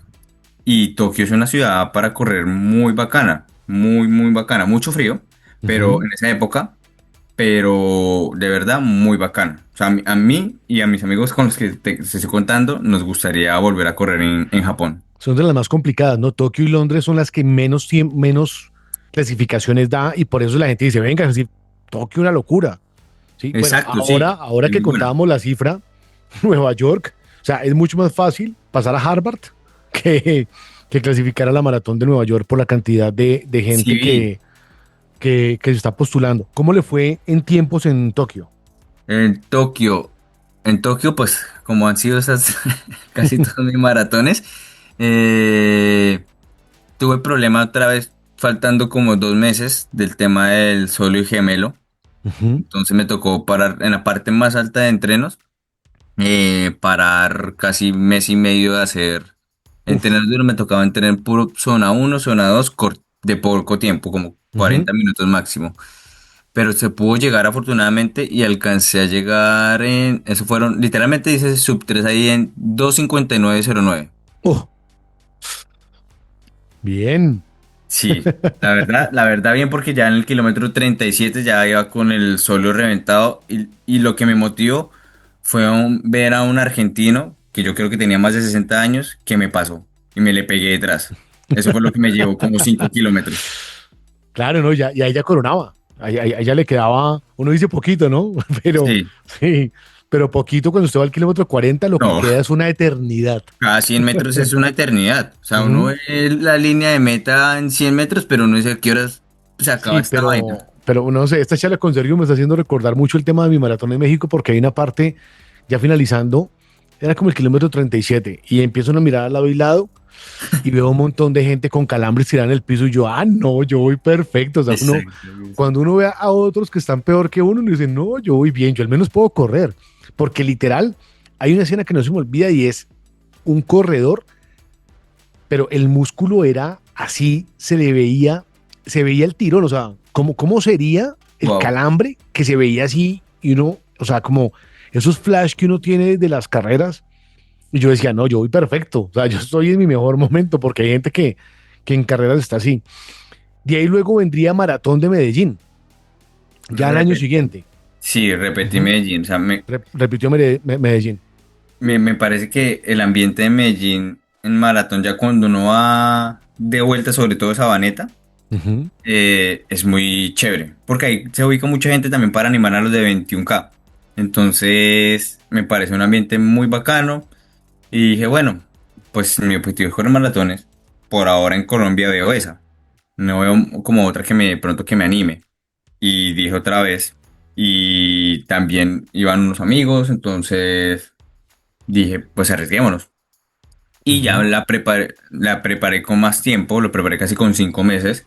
Y Tokio es una ciudad para correr muy bacana, muy, muy bacana. Mucho frío, pero Ujú. en esa época, pero de verdad muy bacana. O sea, a mí y a mis amigos con los que te estoy contando, nos gustaría volver a correr en Japón. Son de las más complicadas, ¿no? Tokio y Londres son las que menos clasificaciones da y por eso la gente dice, venga, es decir, Tokio una locura. Sí, bueno, Exacto, sí, ahora es que muy buena. contábamos la cifra, Nueva York, o sea, es mucho más fácil pasar a Harvard que, que clasificar a la maratón de Nueva York por la cantidad de Sí, gente vi. que se está postulando. ¿Cómo le fue en tiempos en Tokio? En Tokio, pues como han sido esas casi todos mis maratones, eh, tuve problema otra vez faltando como 2 meses del tema del sóleo y gemelo. Ujú. Entonces me tocó parar en la parte más alta de entrenos, parar casi mes y medio de hacer Uf. entrenar duro. Me tocaba entrenar puro zona uno, zona 2 de poco tiempo, como Ujú. 40 minutos máximo. Pero se pudo llegar afortunadamente y alcancé a llegar eso fueron, literalmente dice sub 3 ahí en 2:59:09. Oh, bien. Sí, la verdad bien porque ya en el kilómetro 37 ya iba con el solo reventado y lo que me motivó fue ver a un argentino que yo creo que tenía más de 60 años que me pasó y me le pegué detrás. Eso fue lo que me llevó como 5 kilómetros. Claro, no, ya, y ahí ya coronaba. A ella le quedaba, uno dice poquito, ¿no? Pero Sí, sí, pero poquito cuando usted va al kilómetro 40, lo que no, queda es una eternidad. cada 100 metros es una eternidad. O sea, uno Ujú. ve la línea de meta en 100 metros, pero uno dice a qué horas se acaba Sí, esta vaina. pero no sé, esta charla con Sergio me está haciendo recordar mucho el tema de mi maratón en México porque hay una parte ya finalizando, era como el kilómetro 37 y empiezo a mirar al lado y lado y veo un montón de gente con calambres tirada en el piso y yo, no, yo voy perfecto. O sea, uno, Exacto. cuando uno ve a otros que están peor que uno dice, no, yo voy bien, yo al menos puedo correr. Porque literal, hay una escena que no se me olvida y es un corredor, pero el músculo era así, se veía el tirón, o sea, ¿cómo sería el Wow. calambre que se veía así y uno, o sea, como esos flash que uno tiene de las carreras? Y yo decía, no, yo voy perfecto, o sea, yo estoy en mi mejor momento porque hay gente que en carreras está así. De ahí luego vendría Maratón de Medellín, ya al año siguiente. Sí, repetí Ujú. Medellín. O sea, Repitió Medellín. me parece que el ambiente de Medellín en maratón, ya cuando uno va de vuelta, sobre todo Sabaneta, Ujú. es muy chévere. Porque ahí se ubica mucha gente también para animar a los de 21K. Entonces, me parece un ambiente muy bacano. Y dije, bueno, pues mi objetivo es correr maratones. Por ahora en Colombia veo esa. No veo como otra que de pronto que me anime. Y dije otra vez. Y también iban unos amigos, entonces dije, pues arriesguémonos. Y ya Ujú. la preparé con más tiempo, lo preparé casi con 5 meses.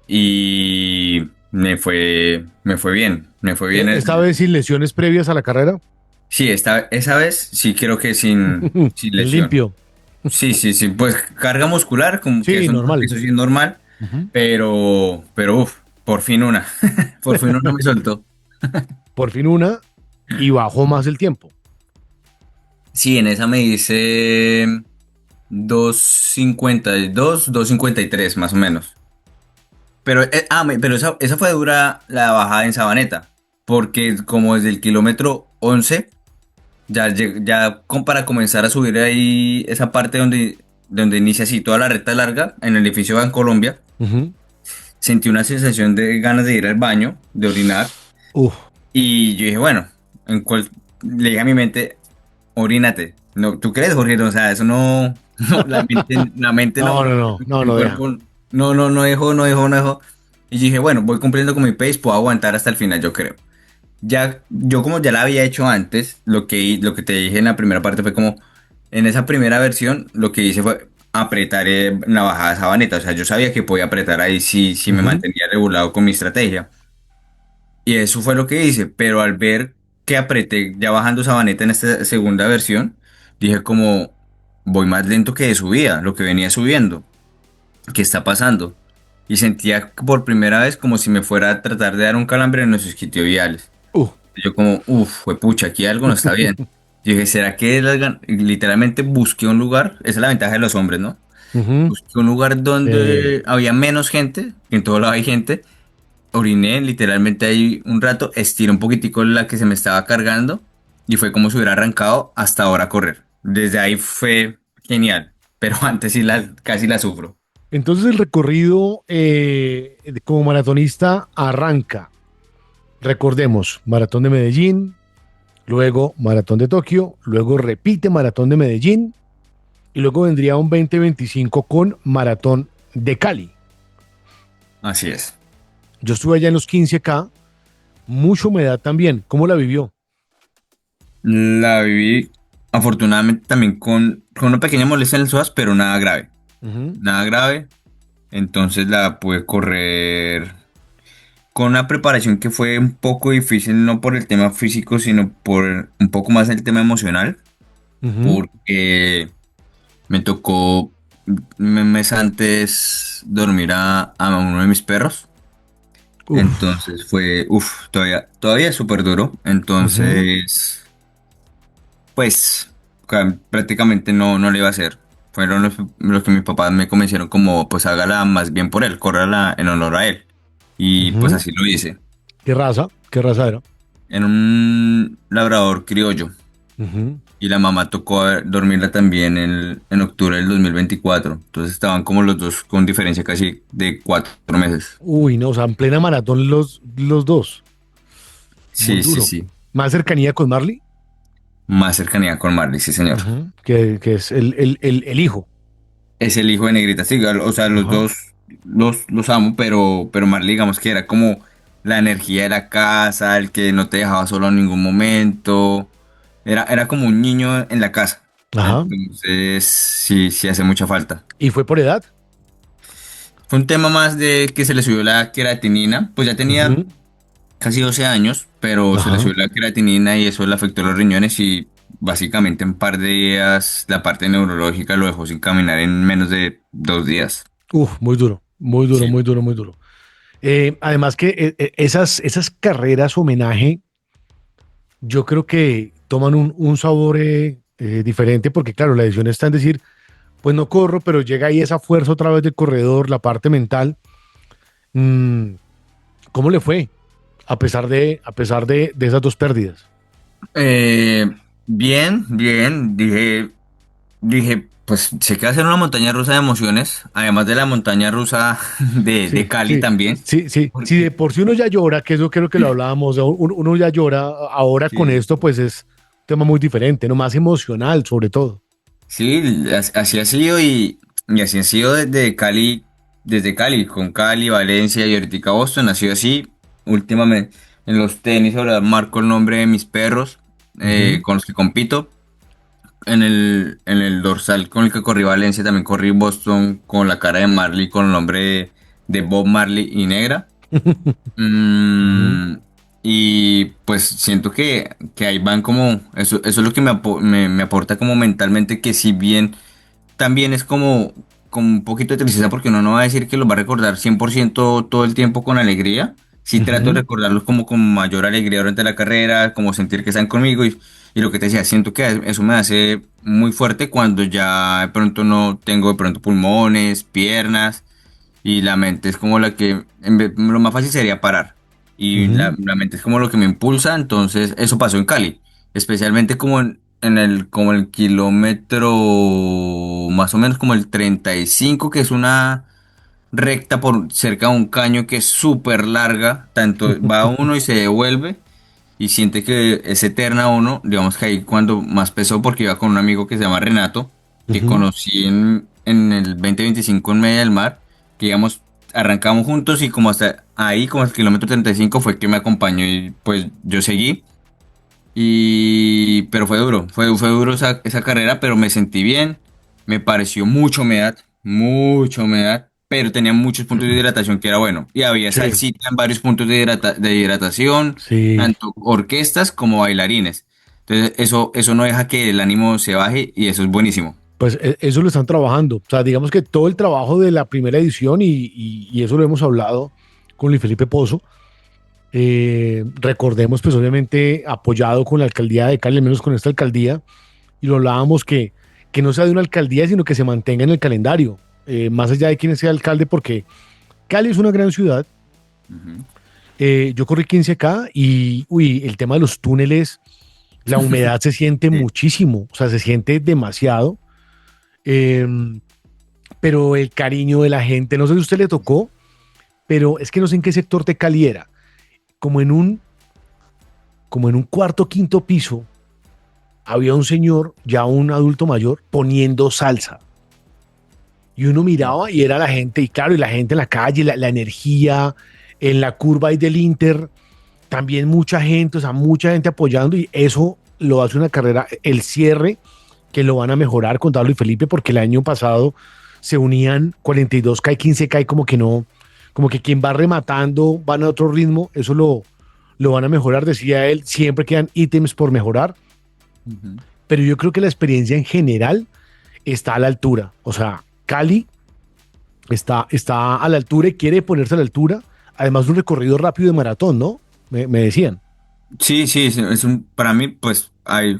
Y me fue bien, me fue bien. Esta vez sin lesiones previas a la carrera. Sí, esa vez sí creo que sin lesión. Limpio. Sí, sí, sí, pues carga muscular, como que Sí, normal. eso sí es normal, Ujú. pero uff, por fin una, por fin una me soltó. Por fin una y bajó más el tiempo. Sí, en esa me dice 2:52, 2:53 más o menos. Pero, pero esa fue dura la bajada en Sabaneta, porque como desde el kilómetro 11, para comenzar a subir ahí esa parte donde inicia así toda la recta larga, en el edificio en Colombia, Ujú. sentí una sensación de ganas de ir al baño, de orinar, Uf. y yo dije, bueno, le dije a mi mente, orínate. No, ¿tú crees, Jorge? No, o sea, eso no, no, la mente No, no, no, no, no, el no deja. cuerpo no dejó, no dejó, no dejó. Y dije, bueno, voy cumpliendo con mi pace, puedo aguantar hasta el final, yo creo. Ya, yo como ya la había hecho antes, lo que te dije en la primera parte fue como, en esa primera versión, lo que hice fue apretar la bajada de Sabaneta. O sea, yo sabía que podía apretar ahí si me Ujú. mantenía regulado con mi estrategia. Y eso fue lo que hice, pero al ver que apreté ya bajando Sabaneta en esta segunda versión, dije como voy más lento que de subida, lo que venía subiendo, ¿qué está pasando? Y sentía por primera vez como si me fuera a tratar de dar un calambre en los isquiotibiales. Uh. Yo como, uff, pucha, aquí algo no está bien. Yo dije, ¿será que literalmente busqué un lugar? Esa es la ventaja de los hombres, ¿no? Ujú. Busqué un lugar donde había menos gente, que en todo lado hay gente, oriné literalmente ahí un rato, estiré un poquitico la que se me estaba cargando y fue como si hubiera arrancado hasta ahora a correr. Desde ahí fue genial, pero antes sí casi la sufro. Entonces el recorrido como maratonista arranca. Recordemos, Maratón de Medellín, luego Maratón de Tokio, luego repite Maratón de Medellín y luego vendría un 2025 con Maratón de Cali. Así es. Yo estuve allá en los 15K, mucha humedad también. ¿Cómo la vivió? La viví afortunadamente también con una pequeña molestia en el psoas, pero nada grave. Ujú. Nada grave. Entonces la pude correr con una preparación que fue un poco difícil, no por el tema físico, sino por un poco más el tema emocional, Ujú. porque me tocó un mes antes dormir a uno de mis perros. Uf. Entonces fue, uff, todavía es súper duro. Ujú. Entonces, pues, prácticamente no le iba a hacer. Fueron los que mis papás me convencieron como, pues hágala más bien por él, córrala en honor a él. Y pues Ujú. así lo hice. ¿Qué raza? ¿Qué raza era? En un labrador criollo. Ujú. Y la mamá tocó dormirla también en octubre del 2024. Entonces estaban como los dos con diferencia casi de 4 meses. Uy, no, o sea, en plena maratón los dos. Muy Sí, sí, duro. sí. ¿Más cercanía con Marley? Más cercanía con Marley, sí, señor. Ujú. Que es el hijo. Es el hijo de Negrita, sí, o sea, los Ajá. dos los amo, pero Marley, digamos que era como la energía de la casa, el que no te dejaba solo en ningún momento. Era como un niño en la casa. Ajá. Entonces, sí, sí hace mucha falta. ¿Y fue por edad? Fue un tema más de que se le subió la creatinina, pues ya tenía Ujú. casi 12 años, pero se le Ajá. subió la creatinina y eso le afectó los riñones y básicamente en un par de días la parte neurológica lo dejó sin caminar en menos de 2 días. Uf, muy duro, muy duro, Sí. muy duro, muy duro. Además que esas carreras homenaje, yo creo que toman un sabor diferente porque, claro, la decisión está en decir, pues no corro, pero llega ahí esa fuerza otra vez del corredor, la parte mental. Mm, ¿Cómo le fue a pesar de esas dos pérdidas? Eh, bien, bien, dije, pues sé que va a ser una montaña rusa de emociones, además de la montaña rusa de Sí, Cali sí, también, sí, sí. Si de porque por sí uno ya llora, que eso creo que lo hablábamos, uno ya llora, ahora con sí, esto pues es un tema muy diferente, no más emocional sobre todo. sí, así ha sido y así ha sido desde Cali, con Cali, Valencia y ahorita Boston, ha sido así. Últimamente en los tenis ahora marco el nombre de mis perros Ujú. con los que compito. En el dorsal con el que corrí Valencia, también corrí Boston con la cara de Marley, con el nombre de Bob Marley y negra. Ujú. Mm, y pues siento que ahí van como, eso es lo que me aporta como mentalmente, que si bien también es como un poquito de tristeza porque uno no va a decir que los va a recordar 100% todo el tiempo con alegría. Sí trato de Ujú. recordarlos como con mayor alegría durante la carrera, como sentir que están conmigo y lo que te decía, siento que eso me hace muy fuerte cuando ya de pronto no tengo de pronto pulmones, piernas y la mente es como la que, lo más fácil sería parar y Ujú. la mente es como lo que me impulsa, entonces eso pasó en Cali, especialmente como como el kilómetro más o menos como el 35 que es una recta por cerca de un caño que es súper larga, tanto va uno y se devuelve y siente que es eterna uno, digamos que ahí cuando más pesó porque iba con un amigo que se llama Renato, que Ujú. conocí en el 2025 en Media del Mar, que digamos arrancamos juntos y como hasta ahí, como el kilómetro 35 fue que me acompañó y pues yo seguí. Pero fue duro, fue duro esa carrera, pero me sentí bien, me pareció mucha humedad, pero tenía muchos puntos de hidratación que era bueno. Y había Sí, salsita en varios puntos de hidratación, sí, tanto orquestas como bailarines. Entonces eso no deja que el ánimo se baje y eso es buenísimo. pues eso lo están trabajando. O sea, digamos que todo el trabajo de la primera edición, y eso lo hemos hablado con Luis Felipe Pozo, recordemos, pues obviamente apoyado con la alcaldía de Cali, al menos con esta alcaldía, y lo hablábamos que no sea de una alcaldía, sino que se mantenga en el calendario, más allá de quién sea alcalde, porque Cali es una gran ciudad. Ujú. Yo corrí 15K y, uy, el tema de los túneles, la humedad se siente Sí. muchísimo, o sea, se siente demasiado, eh, pero el cariño de la gente, no sé si a usted le tocó, pero es que no sé en qué sector de Cali era, como en un, como en un cuarto, quinto piso, había un señor, ya un adulto mayor, poniendo salsa. Y uno miraba y era la gente, y claro, y la gente en la calle, la energía, en la curva ahí del Inter, también mucha gente, o sea, mucha gente apoyando y eso lo hace una carrera, el cierre, que lo van a mejorar con Pablo y Felipe, porque el año pasado se unían 42K y 15K y como que no, como que quien va rematando van a otro ritmo, eso lo van a mejorar, decía él, siempre quedan ítems por mejorar, Ujú. pero yo creo que la experiencia en general está a la altura, o sea, Cali está a la altura y quiere ponerse a la altura, además un recorrido rápido de maratón, ¿no? Me decían. Sí, sí, para mí, pues,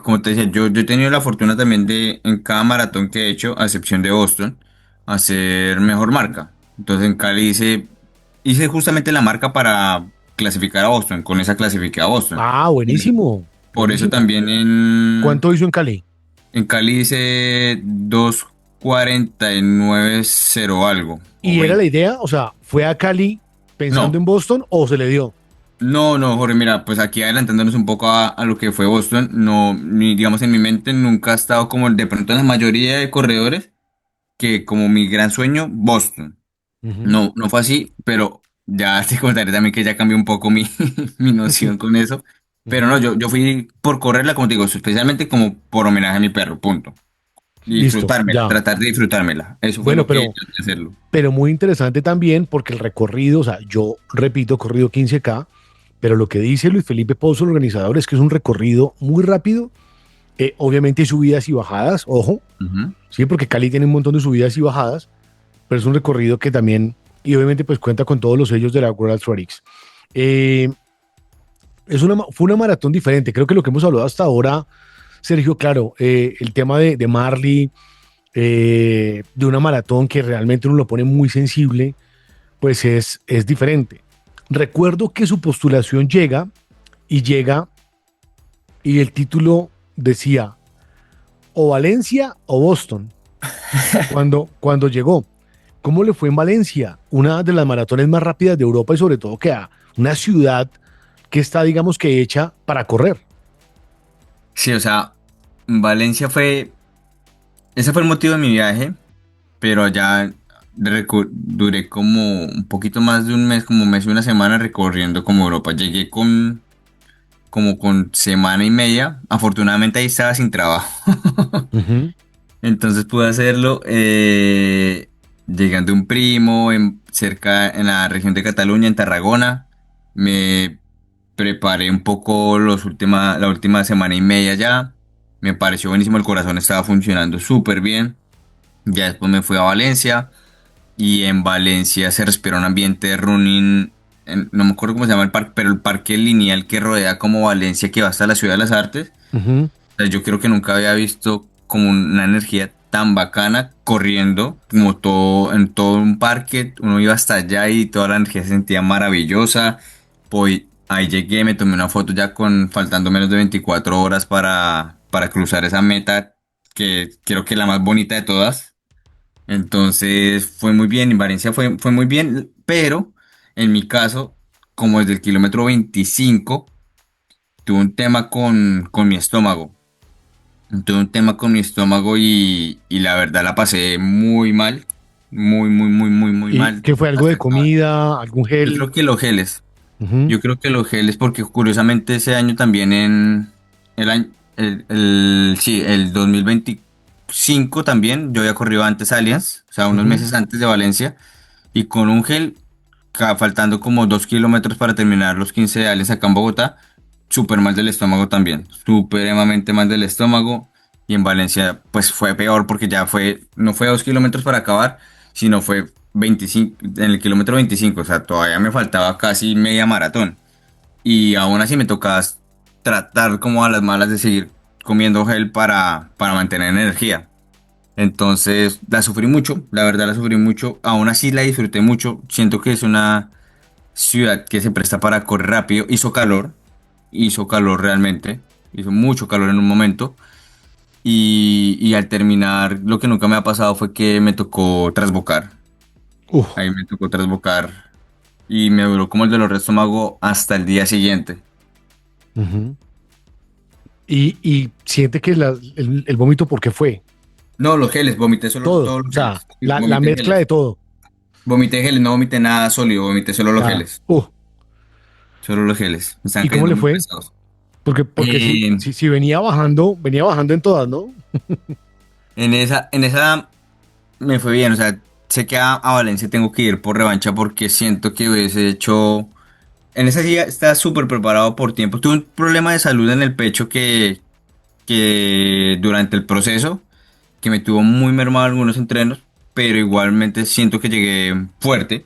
como te decía, yo he tenido la fortuna también de, en cada maratón que he hecho, a excepción de Boston, hacer mejor marca. Entonces en Cali hice justamente la marca para clasificar a Boston, con esa clasifiqué a Boston. Ah, Por eso, buenísimo, por eso buenísimo. también ¿Cuánto hizo en Cali? en Cali hice 2:49:0 algo, o ¿Y era la 20. idea? O sea, ¿fue a Cali pensando No. en Boston o se le dio? No, no, Jorge, mira, pues aquí adelantándonos un poco a lo que fue Boston, no, ni, digamos en mi mente nunca ha estado como de pronto en la mayoría de corredores que como mi gran sueño, Boston. Ujú. No, no fue así, pero ya te contaré también que ya cambió un poco mi, mi noción con eso. Pero Ujú. no, yo fui por correrla, como te digo, especialmente como por homenaje a mi perro, punto. Listo, Disfrutármela, ya. tratar de disfrutármela. Eso fue Bueno, lo que traté de hacerlo. pero muy interesante también porque el recorrido, o sea, yo repito, corrido 15K, pero lo que dice Luis Felipe Pozo, el organizador, es que es un recorrido muy rápido. Obviamente hay subidas y bajadas, ojo, Ujú. sí, porque Cali tiene un montón de subidas y bajadas, pero es un recorrido que también, y obviamente pues cuenta con todos los sellos de la World Athletics. Eh, fue una maratón diferente, creo que lo que hemos hablado hasta ahora, Sergio, claro, el tema de Marley, de una maratón que realmente uno lo pone muy sensible, pues es diferente. Recuerdo que su postulación llega y el título decía o Valencia o Boston cuando llegó. ¿Cómo le fue en Valencia? Una de las maratones más rápidas de Europa y sobre todo que a una ciudad que está, digamos que hecha para correr. Sí, o sea, Valencia ese fue el motivo de mi viaje. Pero allá duré como un poquito más de un mes, como un mes y una semana recorriendo como Europa. Llegué como con semana y media. Afortunadamente ahí estaba sin trabajo. Ujú. Entonces pude hacerlo llegando un primo cerca en la región de Cataluña, en Tarragona. Me preparé un poco la última semana y media ya. Me pareció buenísimo, el corazón estaba funcionando súper bien. Ya después me fui a Valencia. Y en Valencia se respira un ambiente de running, no me acuerdo cómo se llama el parque, pero el parque lineal que rodea como Valencia, que va hasta la Ciudad de las Artes. Ujú. O sea, yo creo que nunca había visto como una energía tan bacana corriendo, como todo, en todo un parque. Uno iba hasta allá y toda la energía se sentía maravillosa. Pues ahí llegué, me tomé una foto ya faltando menos de 24 horas para cruzar esa meta, que creo que es la más bonita de todas. Entonces fue muy bien, en Valencia fue muy bien, pero en mi caso, como desde el kilómetro 25, tuve un tema con mi estómago. Tuve un tema con mi estómago y la verdad la pasé muy mal, muy, muy, muy, muy, muy ¿Y mal. qué fue algo de comida, algún Yo gel? creo que los geles, Ujú. yo creo que los geles, porque curiosamente ese año también el año, sí, el 2025 también, yo había corrido antes Allianz, o sea, unos Ujú. meses antes de Valencia. Y con un gel, faltando como 2 kilómetros para terminar los 15 de Allianz acá en Bogotá, súper mal del estómago también, supremamente mal del estómago. Y en Valencia, pues fue peor porque no fue 2 kilómetros para acabar, sino fue 25, en el kilómetro 25, o sea, todavía me faltaba casi media maratón. Y aún así me tocaba tratar como a las malas de seguir comiendo gel para mantener energía. Entonces la sufrí mucho, la verdad la sufrí mucho, aún así la disfruté mucho, siento que es una ciudad que se presta para correr rápido, hizo calor realmente, hizo mucho calor en un momento y al terminar lo que nunca me ha pasado fue que me tocó trasbocar, Uf. ahí me tocó trasbocar y me duró como el dolor de estómago hasta el día siguiente. Ujú. Y siente que el vómito, ¿por qué fue? No, los geles, vomité solo Todo, todos o los sea, geles, la vomité mezcla de geles. todo. Vomité geles, no vomité nada sólido, vomité solo los Nada. geles. Uh, Solo los geles. Me estaban ¿Y cómo cayendo le muy fue? pesados. Porque Eh, si venía bajando en todas, ¿no? en esa me fue bien, o sea, sé que a Valencia tengo que ir por revancha porque siento que hubiese hecho. En esa sí estaba súper preparado por tiempo. Tuve un problema de salud en el pecho que durante el proceso, que me tuvo muy mermado algunos entrenos, pero igualmente siento que llegué fuerte.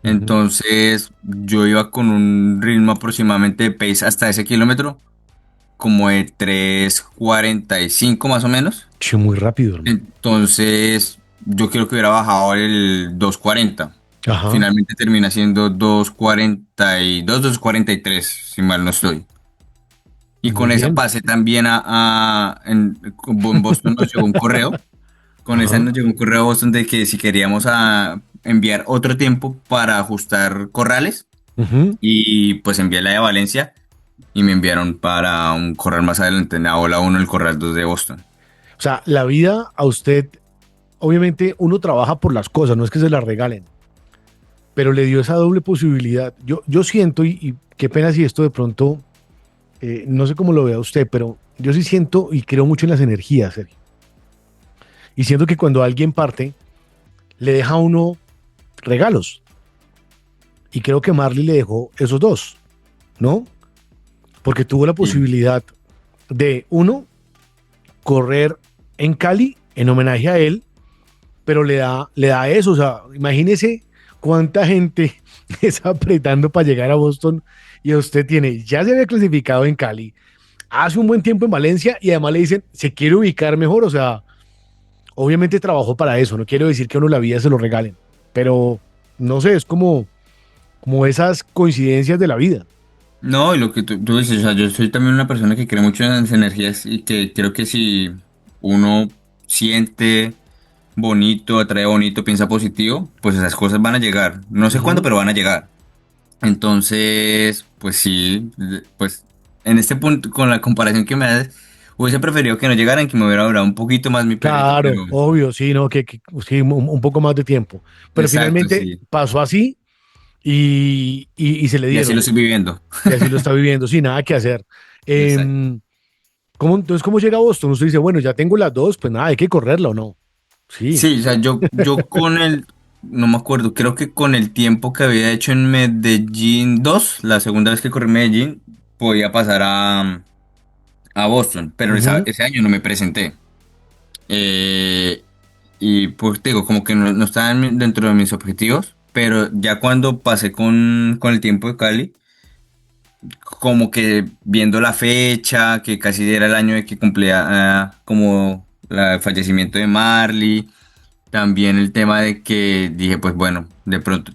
Ujú. Entonces yo iba con un ritmo aproximadamente de pace hasta ese kilómetro, como de 3:45 más o menos. Che, muy rápido, hermano. Entonces yo creo que hubiera bajado el 2:40. Ajá. Finalmente termina siendo 2:42, 2:43 si mal no estoy. Y Muy con esa bien. pasé también en Boston nos llegó un correo. Con esa Ajá. nos llegó un correo a Boston de que si queríamos enviar otro tiempo para ajustar corrales. Ujú. Y pues envié la de Valencia y me enviaron para un corral más adelante, en la ola 1, el corral 2 de Boston. O sea, la vida a usted, obviamente uno trabaja por las cosas, no es que se las regalen, pero le dio esa doble posibilidad. Yo siento, y qué pena si esto de pronto, no sé cómo lo vea usted, pero yo sí siento y creo mucho en las energías, Sergio. Y siento que cuando alguien parte, le deja a uno regalos. Y creo que Marley le dejó esos dos, ¿no? Porque tuvo la Sí. posibilidad de, uno, correr en Cali en homenaje a él, pero le da eso. O sea, imagínese cuánta gente está apretando para llegar a Boston y usted tiene, ya se había clasificado en Cali, hace un buen tiempo en Valencia y además le dicen, se quiere ubicar mejor. O sea, obviamente trabajó para eso. No quiero decir que a uno la vida se lo regalen, pero no sé, es como esas coincidencias de la vida. No, y lo que tú dices, o sea, yo soy también una persona que cree mucho en las energías y que creo que si uno siente bonito, atrae bonito, piensa positivo, pues esas cosas van a llegar. No sé cuándo, Ujú. pero van a llegar. Entonces, pues sí, pues en este punto, con la comparación que me haces, hubiese preferido que no llegaran, que me hubiera durado un poquito más mi perrito, pero Claro, obvio, sí, no, que sí, un poco más de tiempo. Pero exacto, finalmente sí. pasó así y se le Y así lo dieron. estoy viviendo. Y así lo está viviendo, sin nada que hacer. Exacto. Em, entonces, ¿cómo llega a Boston? Usted dice, bueno, ya tengo las dos, pues nada, hay que correrla o no. Sí. Sí, o sea, yo no me acuerdo, creo que con el tiempo que había hecho en Medellín 2, la segunda vez que corrí Medellín, podía pasar a Boston, pero Ujú. ese año no me presenté. Eh, y pues te digo, como que no estaba dentro de mis objetivos, pero ya cuando pasé con el tiempo de Cali, como que viendo la fecha, que casi era el año de que cumplía como el fallecimiento de Marley. También el tema de que dije, pues bueno, de pronto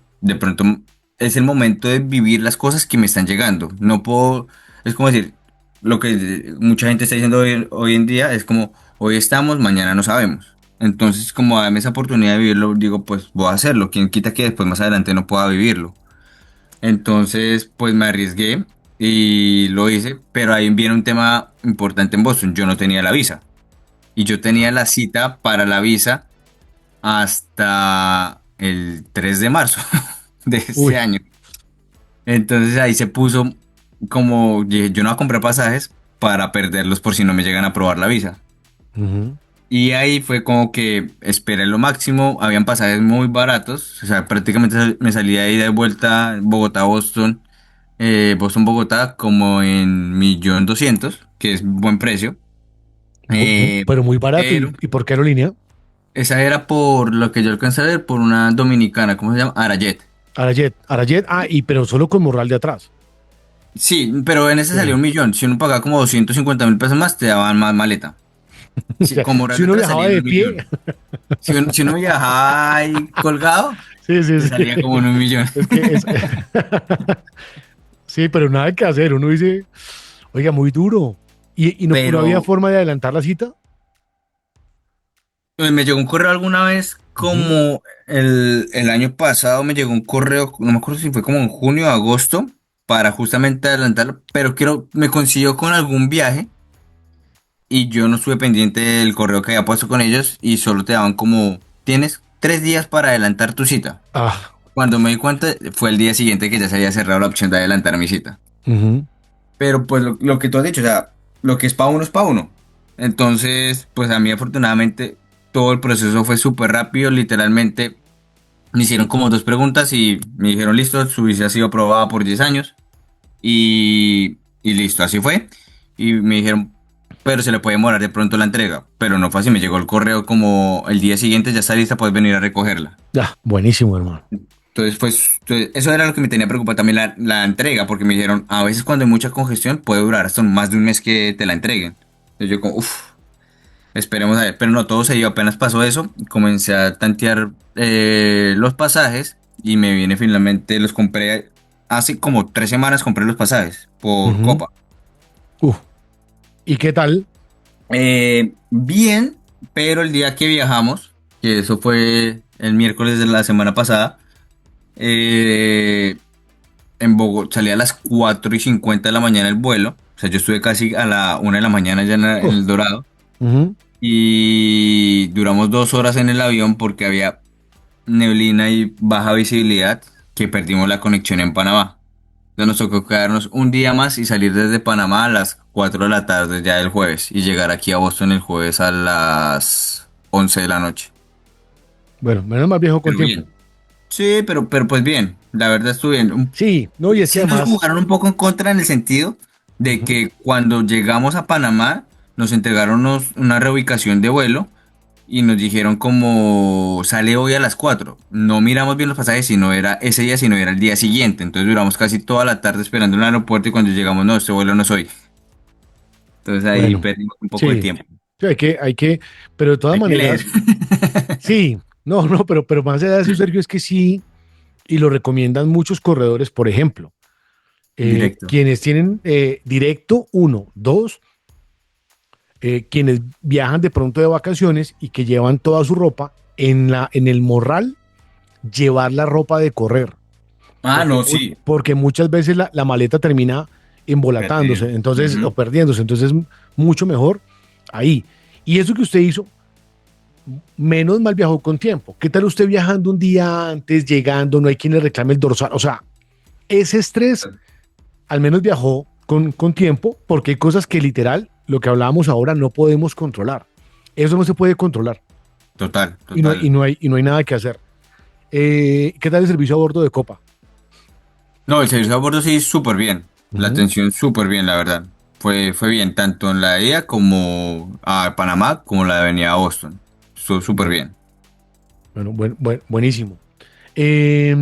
es el momento de vivir las cosas que me están llegando. No puedo, es como decir, lo que mucha gente está diciendo hoy en día es como, hoy estamos, mañana no sabemos. Entonces, como dame esa oportunidad de vivirlo, digo, pues voy a hacerlo. Quien quita que después más adelante no pueda vivirlo. Entonces, pues me arriesgué y lo hice, pero ahí viene un tema importante en Boston. Yo no tenía la visa y yo tenía la cita para la visa hasta el 3 de marzo de este Uy. año. Entonces ahí se puso como, dije, yo no voy a comprar pasajes para perderlos por si no me llegan a aprobar la visa. Ujú. Y ahí fue como que esperé lo máximo, habían pasajes muy baratos, o sea, prácticamente me salía de ida y vuelta Bogotá-Boston, Boston-Bogotá como en 1.200.000, que es buen precio. Eh, Pero muy barato. ¿Y, pero y por qué aerolínea? esa era por lo que yo alcancé a ver, por una dominicana, ¿cómo se llama? Arayet. Arayet, pero solo con morral de atrás. Sí, pero en ese salió Sí. 1.000.000. Si uno pagaba como 250.000 pesos más, te daban más maleta. O Sí, sea, con moral si de uno atrás viajaba salía en de un pie, millón. Si uno viajaba ahí colgado, sí, sí, te sí. salía como en 1.000.000. Es que es. Sí, pero nada que hacer. Uno dice, oiga, muy duro. ¿Y no había Pero forma de adelantar la cita? me llegó un correo alguna vez, Ujú. como el año pasado me llegó un correo, no me acuerdo si fue como en junio o agosto, para justamente adelantarlo, pero me consiguió con algún viaje. Y yo no estuve pendiente del correo que había puesto con ellos y solo te daban como, tienes 3 días para adelantar tu cita. Ah, Cuando me di cuenta, fue el día siguiente que ya se había cerrado la opción de adelantar mi cita. ujú. Pero pues lo que tú has dicho, o sea, lo que es para uno es para uno. Entonces, pues a mí afortunadamente todo el proceso fue súper rápido, literalmente me hicieron como 2 preguntas y me dijeron, listo, su visa ha sido aprobada por 10 años y listo, así fue. Y me dijeron, pero se le puede demorar de pronto la entrega, pero no fue así, me llegó el correo como el día siguiente, ya está lista, puedes venir a recogerla. Buenísimo, hermano. Entonces, pues, eso era lo que me tenía preocupado también la entrega, porque me dijeron, a veces cuando hay mucha congestión puede durar hasta más de un mes que te la entreguen. Entonces yo como, uff, esperemos a ver, pero no, todo se dio, apenas pasó eso, comencé a tantear los pasajes y me viene finalmente, los compré hace como 3 semanas, compré los pasajes por Ujú. Copa. Uf. ¿Y qué tal? Bien, pero el día que viajamos, que eso fue el miércoles de la semana pasada, eh, en Bogotá salía a las 4:50 de la mañana el vuelo. O sea, yo estuve casi a la 1 de la mañana ya en Uf. El Dorado. Ujú. Y duramos 2 horas en el avión porque había neblina y baja visibilidad que perdimos la conexión en Panamá. Entonces nos tocó quedarnos un día más y salir desde Panamá a las 4 de la tarde ya el jueves y llegar aquí a Boston el jueves a las 11 de la noche. Bueno, menos mal viajo con Pero tiempo. bien. Sí, pero pues bien, la verdad estuvo bien. Sí, no, y es que Sí nos además, jugaron un poco en contra en el sentido de ujú, que cuando llegamos a Panamá nos entregaron una reubicación de vuelo y nos dijeron como sale hoy a las 4. No miramos bien los pasajes si no era ese día, sino era el día siguiente. Entonces duramos casi toda la tarde esperando en el aeropuerto y cuando llegamos, no, este vuelo no es hoy. Entonces ahí bueno, perdimos un poco de sí, tiempo. sí, pero de todas Hay que leer. maneras, sí, no, no, pero más allá de eso, Sergio, es que sí, y lo recomiendan muchos corredores, por ejemplo, Directo. quienes tienen directo, uno, dos, quienes viajan de pronto de vacaciones y que llevan toda su ropa en el morral, llevar la ropa de correr, Ah, no, sí. porque muchas veces la maleta termina Perdido. embolatándose, entonces, o Ujú. perdiéndose, entonces mucho mejor ahí. Y eso que usted hizo, menos mal viajó con tiempo. ¿Qué tal usted viajando un día antes, llegando, no hay quien le reclame el dorsal? O sea, ese estrés al menos viajó con tiempo, porque hay cosas que literal, lo que hablábamos ahora, no podemos controlar. Eso no se puede controlar Total, y total. no hay nada que hacer. ¿Qué tal el servicio a bordo de Copa? No, el servicio a bordo sí, súper bien. La Ujú. atención súper bien, la verdad. Fue bien, tanto en la ida como a Panamá, como la de venida a Boston. Estuvo súper bien. Bueno, buenísimo. Eh,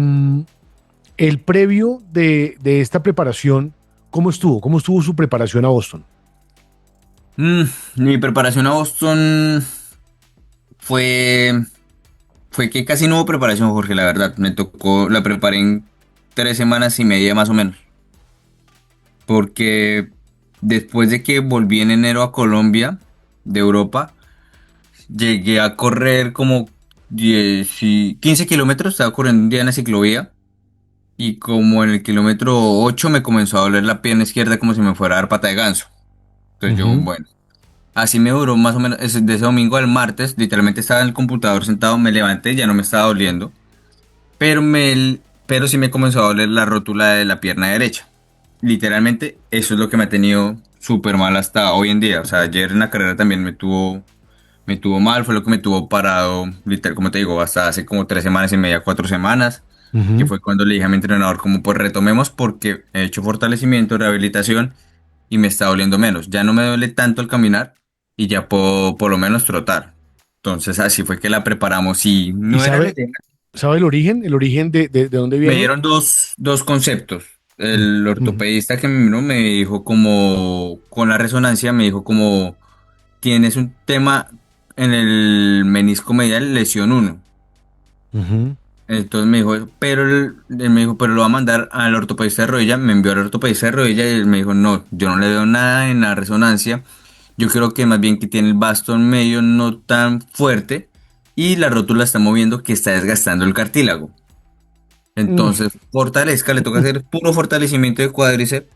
el previo de esta preparación, ¿cómo estuvo? ¿Cómo estuvo su preparación a Boston? Mm, Mi preparación a Boston fue, fue que casi no hubo preparación, Jorge, la verdad. Me tocó, la preparé en 3 semanas y media más o menos. Porque después de que volví en enero a Colombia, de Europa, llegué a correr como 15 kilómetros, estaba corriendo un día en la ciclovía. Y como en el kilómetro 8 me comenzó a doler la pierna izquierda como si me fuera a dar pata de ganso. Entonces yo, Ujú, bueno, así me duró más o menos de ese domingo al martes. Literalmente estaba en el computador sentado, me levanté, ya no me estaba doliendo. Pero sí me comenzó a doler la rótula de la pierna derecha. Literalmente eso es lo que me ha tenido súper mal hasta hoy en día. O sea, ayer en la carrera también me tuvo mal, fue lo que me tuvo parado, literal, como te digo, hasta hace como 3 semanas y media, 4 semanas, que ujú. fue cuando le dije a mi entrenador como pues retomemos porque he hecho fortalecimiento, rehabilitación y me está doliendo menos. Ya no me duele tanto el caminar y ya puedo por lo menos trotar. Entonces así fue que la preparamos y ¿Y no era la sabe, idea. sabe el origen de dónde Me viene? dieron dos conceptos. El Ujú, ortopedista que me miró me dijo como, con la resonancia, me dijo como, tienes un tema en el menisco medial, lesión uno. ujú, Entonces me dijo, pero él me dijo, pero lo va a mandar al ortopedista de rodilla. Me envió al ortopedista de rodilla y él me dijo, no, yo no le veo nada en la resonancia. Yo creo que más bien que tiene el bastón medio no tan fuerte y la rótula está moviendo que está desgastando el cartílago. mm, Entonces, fortalezca, le toca hacer puro fortalecimiento de cuádriceps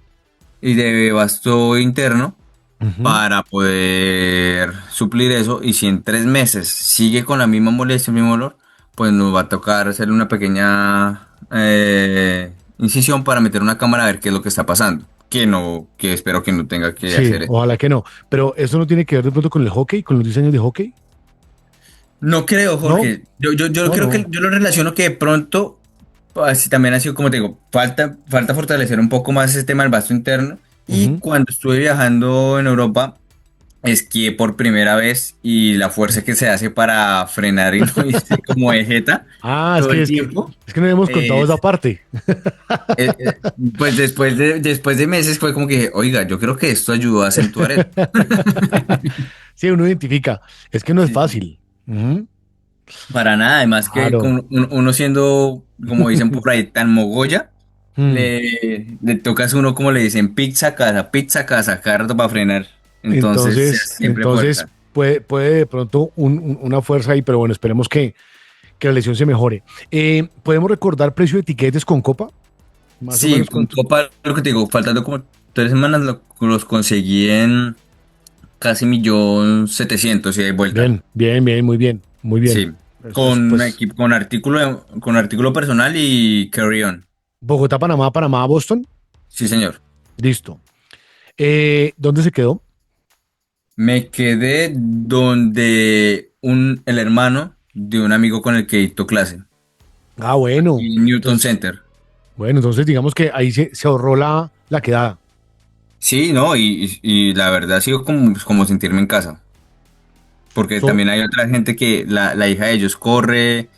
y de vasto interno ujú. para poder suplir eso. Y si en 3 meses sigue con la misma molestia, el mismo dolor, pues nos va a tocar hacer una pequeña incisión para meter una cámara a ver qué es lo que está pasando. Que no, que espero que no tenga que Sí, hacer eso. ojalá que no. Pero eso no tiene que ver de pronto con el hockey, con los diseños de hockey. No creo, No, Jorge. Yo no, creo que no. yo lo relaciono que de pronto, así también ha sido como te digo, falta fortalecer un poco más ese tema del vasto interno. Y Ujú. cuando estuve viajando en Europa, esquié por primera vez y la fuerza que se hace para frenar y no irse como de jeta Ah, todo el tiempo. es que no hemos contado esa es- parte. pues después de meses fue como que dije, oiga, yo creo que esto ayudó a acentuar eso. Sí, uno identifica. Es que no es Sí, sí. fácil. Ujú. Para nada, además que Claro. uno siendo, como dicen por ahí, tan mogolla, Mm. le tocas uno, como le dicen, pizza casa, cada rato para frenar. Entonces, se hace siempre Entonces fuerza. puede de pronto una fuerza ahí, pero bueno, esperemos que la lesión se mejore. ¿Podemos recordar precio de tiquetes con Copa? Más o Sí, menos con cuánto. Copa, lo que te digo, faltando como 3 semanas, los conseguí en casi 1.700.000 y de vuelta. Bien, bien, bien, muy bien, muy bien. Sí, Eso es, con pues, equipo, con artículo personal y carry-on. Bogotá, Panamá, Panamá, Boston. Sí, señor. Listo. ¿Dónde se quedó? Me quedé donde el hermano de un amigo con el que dictó clase, Ah, bueno. en Newton Entonces, Center. bueno, entonces digamos que ahí se ahorró la quedada. Sí, no, y la verdad ha sido como sentirme en casa, porque So- también hay otra gente que la hija de ellos corre,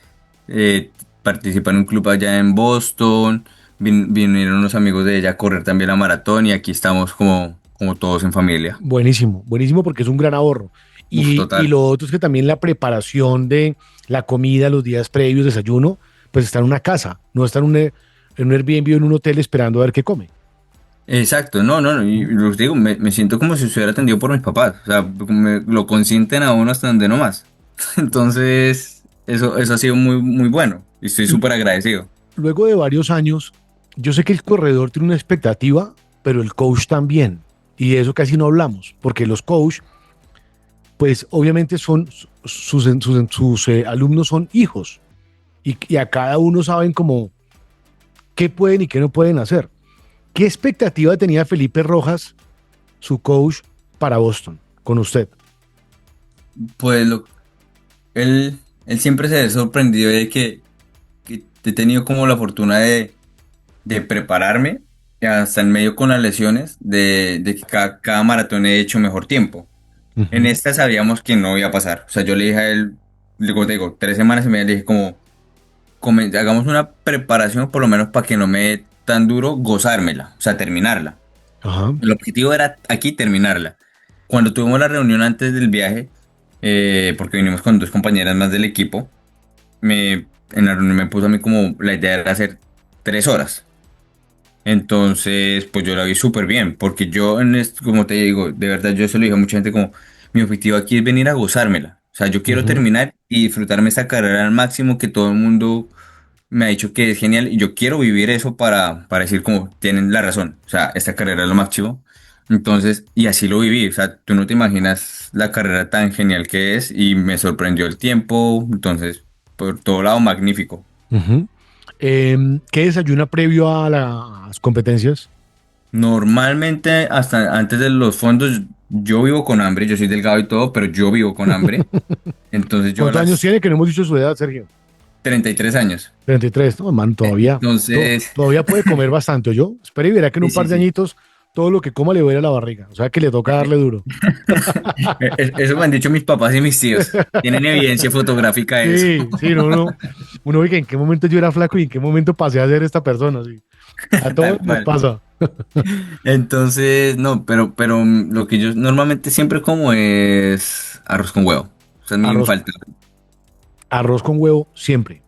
eh, participa en un club allá en Boston, vinieron unos amigos de ella a correr también la maratón y aquí estamos como todos en familia. Buenísimo, buenísimo porque es un gran ahorro. Uf, Y total. lo otro es que también la preparación de la comida, los días previos, desayuno, pues está en una casa, no está en un Airbnb o en un hotel esperando a ver qué come. Exacto, no, no, no, y ¿No? los digo, me siento como si estuviera atendido por mis papás, o sea, lo consienten a uno hasta donde no más. Entonces, eso ha sido muy, muy bueno y estoy L- súper agradecido. Luego de varios años, yo sé que el corredor tiene una expectativa, pero el coach también. Y de eso casi no hablamos, porque los coach, pues obviamente sus alumnos son hijos y a cada uno saben como qué pueden y qué no pueden hacer. ¿Qué expectativa tenía Felipe Rojas, su coach, para Boston con usted? Pues él siempre se ha sorprendido de que he tenido como la fortuna de prepararme hasta en medio con las lesiones, de que cada maratón he hecho mejor tiempo. En Ujú. esta sabíamos que no iba a pasar. O sea, yo le dije a él, te digo, 3 semanas y media, le dije como, hagamos una preparación por lo menos para que no me dé tan duro gozármela, o sea, terminarla. Ajá. El objetivo era aquí terminarla. Cuando tuvimos la reunión antes del viaje, porque vinimos con 2 compañeras más del equipo, en la reunión me puso a mí como la idea era hacer 3 horas. Entonces, pues yo la vi súper bien, porque yo, como te digo, de verdad, yo se lo dije a mucha gente como, mi objetivo aquí es venir a gozármela. O sea, yo quiero Ujú. terminar y disfrutarme esta carrera al máximo, que todo el mundo me ha dicho que es genial, y yo quiero vivir eso para decir como, tienen la razón. O sea, esta carrera es lo máximo. Entonces, y así lo viví. O sea, tú no te imaginas la carrera tan genial que es, y me sorprendió el tiempo. Entonces, por todo lado, magnífico. Ujú. ¿Qué desayuna previo a las competencias? Normalmente, hasta antes de los fondos, yo vivo con hambre, yo soy delgado y todo, pero yo vivo con hambre. Entonces yo a ¿Cuántos años las tiene? Que no hemos dicho su edad, Sergio. 33 años. 33. No, man, todavía, Entonces, todavía puede comer bastante, yo. Espera y verá que en sí, un par sí, de sí. añitos todo lo que coma le va a ir a la barriga. O sea que le toca darle duro. Eso me han dicho mis papás y mis tíos. Tienen evidencia fotográfica de eso. Sí, sí, uno ve que en qué momento yo era flaco y en qué momento pasé a ser esta persona, sí. A todos Tal nos cual. pasa. Entonces, no, pero lo que yo normalmente siempre como es arroz con huevo. O sea, es mi Arroz, infaltable. arroz con huevo siempre.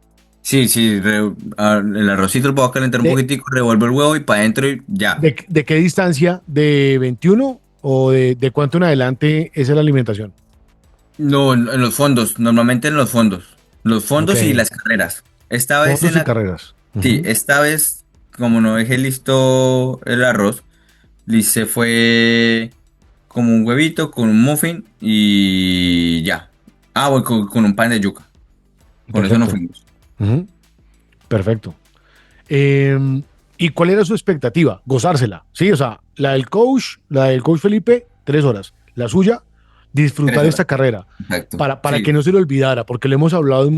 Sí, sí, el arrocito lo puedo calentar un ¿De, poquitico, revuelvo el huevo y para adentro y ya. de qué distancia? ¿De 21 o de cuánto en adelante es la alimentación? No, en los fondos, normalmente en los fondos. Los Ok, fondos y las carreras. Esta vez fondos y carreras. sí, Ujú. esta vez, como no dejé listo el arroz, hice fue como un huevito con un muffin y ya. Ah, voy con un pan de yuca. Con eso no Perfecto. fuimos. Ujú. Perfecto. ¿Y cuál era su expectativa? Gozársela, ¿sí? O sea, la del coach Felipe, 3 horas. La suya, Tres disfrutar esta horas. carrera, Exacto. para que Sí, no se le olvidara, porque lo hemos hablado,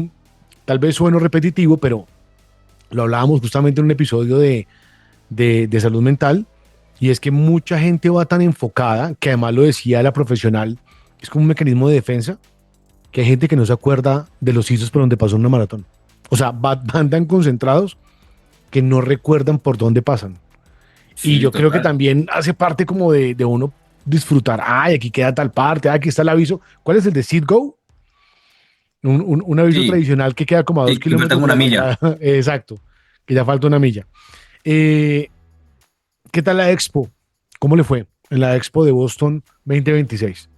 tal vez sueno repetitivo, pero lo hablábamos justamente en un episodio de salud mental, y es que mucha gente va tan enfocada, que además lo decía la profesional, es como un mecanismo de defensa, que hay gente que no se acuerda de los sitios por donde pasó una maratón. O sea, van tan concentrados que no recuerdan por dónde pasan. Y sí, yo creo que total. también hace parte como de uno disfrutar. Ay, aquí queda tal parte, aquí está el aviso. ¿Cuál es el de Seed Go? Un aviso Sí, tradicional que queda como a dos sí, que falta kilómetros como de una la milla. llegada. Exacto, que ya falta una milla. Eh, ¿Qué tal la Expo? ¿Cómo le fue en la Expo de Boston 2026?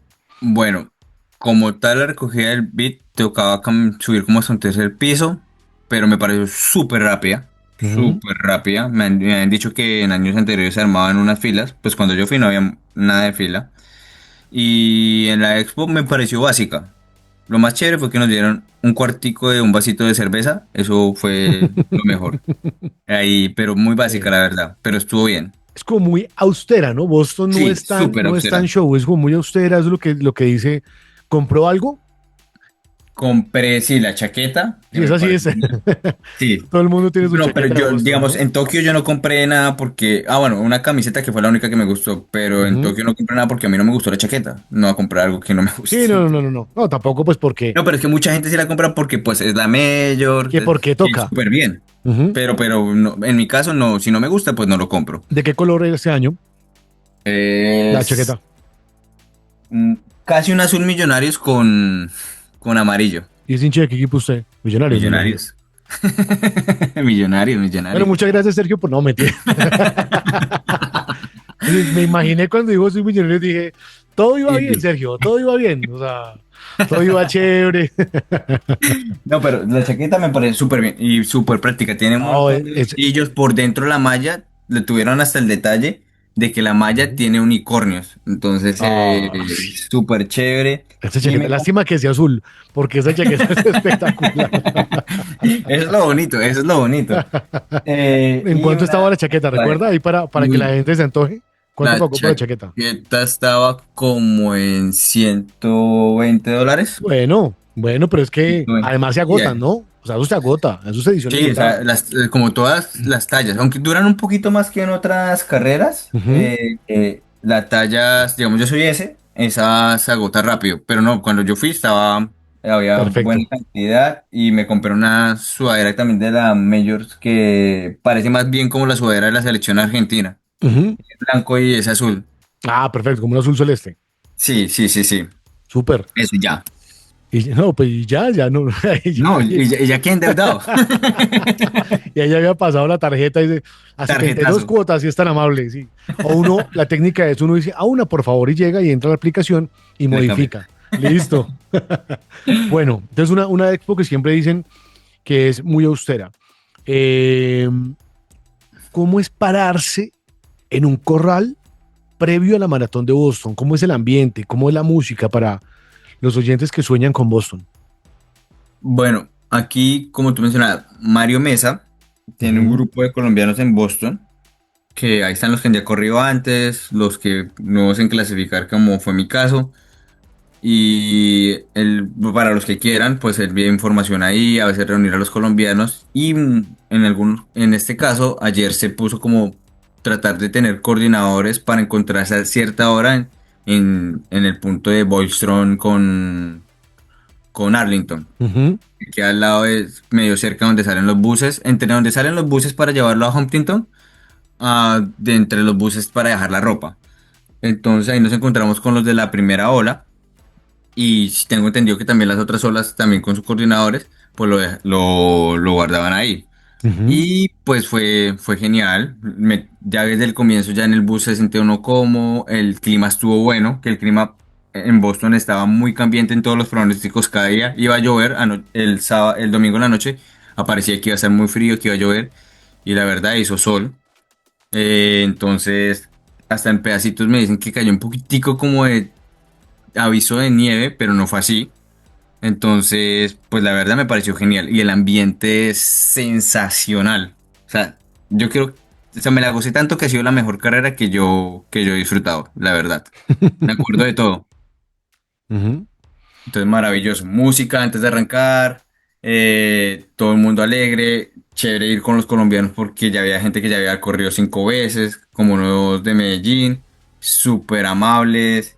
Bueno, como tal la recogida del beat tocaba subir como hasta un tercer piso, pero me pareció súper rápida, Ujú. súper rápida. Me han dicho que en años anteriores se armaban unas filas, pues cuando yo fui no había nada de fila. Y en la expo me pareció básica. Lo más chévere fue que nos dieron un cuartico de un vasito de cerveza, eso fue lo mejor. Ahí, pero muy básica la verdad, pero estuvo bien. Es como muy austera, ¿no? Boston Sí, súper no es tan austera. show, es como muy austera, es lo que dice. ¿Compró algo? Compré, sí, la chaqueta, que Sí, me esa sí parece. es. Sí. Todo el mundo tiene su No, pero chaqueta de yo, Boston, digamos, ¿no? en Tokio yo no compré nada porque, bueno, una camiseta que fue la única que me gustó, pero en Ujú. Tokio no compré nada porque a mí no me gustó la chaqueta. No voy a comprar algo que no me Sí, guste. no, no, no, no, no. No, tampoco, pues porque, No, pero es que mucha gente sí la compra porque pues es la mayor, que porque que es toca. súper bien. Ujú. Pero en mi caso no, si no me gusta, pues no lo compro. ¿De qué color es este año la Es chaqueta? mm, casi un azul millonarios con amarillo. Y es hincha de qué equipo usted. Millonarios, me imagino. Millonarios. Millonarios, Bueno, millonarios. muchas gracias, Sergio, por no meter. Me imaginé cuando dijo soy millonario, dije, todo iba bien, Sergio, todo iba bien. O sea, todo iba chévere. No, pero la chaqueta me parece súper bien y súper práctica. Tiene un No, montón de bolsillos por dentro de la malla. Le tuvieron hasta el detalle de que la malla Ujú. tiene unicornios. Entonces, Sí. súper chévere. Esa Y chaqueta, lástima que sea azul, porque esa chaqueta es espectacular. eso es lo bonito, eso es lo bonito. ¿En Y cuánto estaba una... la chaqueta? ¿Recuerda? Ahí para que la Uy, gente se antoje. ¿Cuánto la pagó por la chaqueta? chaqueta estaba como en $120. Bueno, bueno, pero es que 120. además se Y agotan, ¿no? O sea, eso se agota, eso es edición sí, o sea, limitada. como todas las tallas, aunque duran un poquito más que en otras carreras, Ujú. las tallas, digamos, yo soy esa se agota rápido, pero no, cuando yo fui había buena Perfecto. cantidad y me compré una sudadera también de la Majors que parece más bien como la sudadera de la selección argentina, Ujú. es blanco y es azul. Ah, perfecto, como un azul celeste. Sí, sí, sí, sí, Súper. eso ya. Y no, pues ya no. No, Y, y ya quedé endeudado. y ahí había pasado la tarjeta y dice, a 72 Tarjetazo. cuotas, si es tan amable, sí. O uno, la técnica es uno dice, a una, por favor, y llega y entra a la aplicación y Le cambio. modifica. Listo. Bueno, entonces una expo que siempre dicen que es muy austera. Eh, ¿Cómo es pararse en un corral previo a la maratón de Boston? ¿Cómo es el ambiente? ¿Cómo es la música para los oyentes que sueñan con Boston? Bueno, aquí, como tú mencionabas, Mario Mesa tiene un Ujú. grupo de colombianos en Boston, que ahí están los que han ya corrido antes, los que nuevos en clasificar, como fue mi caso, y para los que quieran, pues él envía información ahí, a veces reunir a los colombianos, y en este caso, ayer se puso como tratar de tener coordinadores para encontrarse a cierta hora en el punto de Boylston con Arlington Ujú. que queda al lado de medio cerca donde salen los buses, entre donde salen los buses para llevarlo a Huntington, de entre los buses para dejar la ropa. Entonces ahí nos encontramos con los de la primera ola y sí tengo entendido que también las otras olas, también con sus coordinadores, pues lo guardaban ahí. Ujú. Y pues fue genial. Ya desde el comienzo, ya en el bus se sentía uno como, el clima estuvo bueno, que el clima en Boston estaba muy cambiante en todos los pronósticos. Cada día iba a llover, el domingo en la noche aparecía que iba a ser muy frío, que iba a llover, y la verdad hizo sol. Entonces, hasta en pedacitos me dicen que cayó un poquitico como de aviso de nieve, pero no fue así. Entonces, pues la verdad me pareció genial y el ambiente es sensacional. O sea, yo creo, o sea, me la gocé tanto que ha sido la mejor carrera que yo he disfrutado, la verdad. Me acuerdo de todo. Ujú. Entonces, maravilloso. Música antes de arrancar, todo el mundo alegre, chévere ir con los colombianos porque ya había gente que ya había corrido 5 veces, como los de Medellín, súper amables,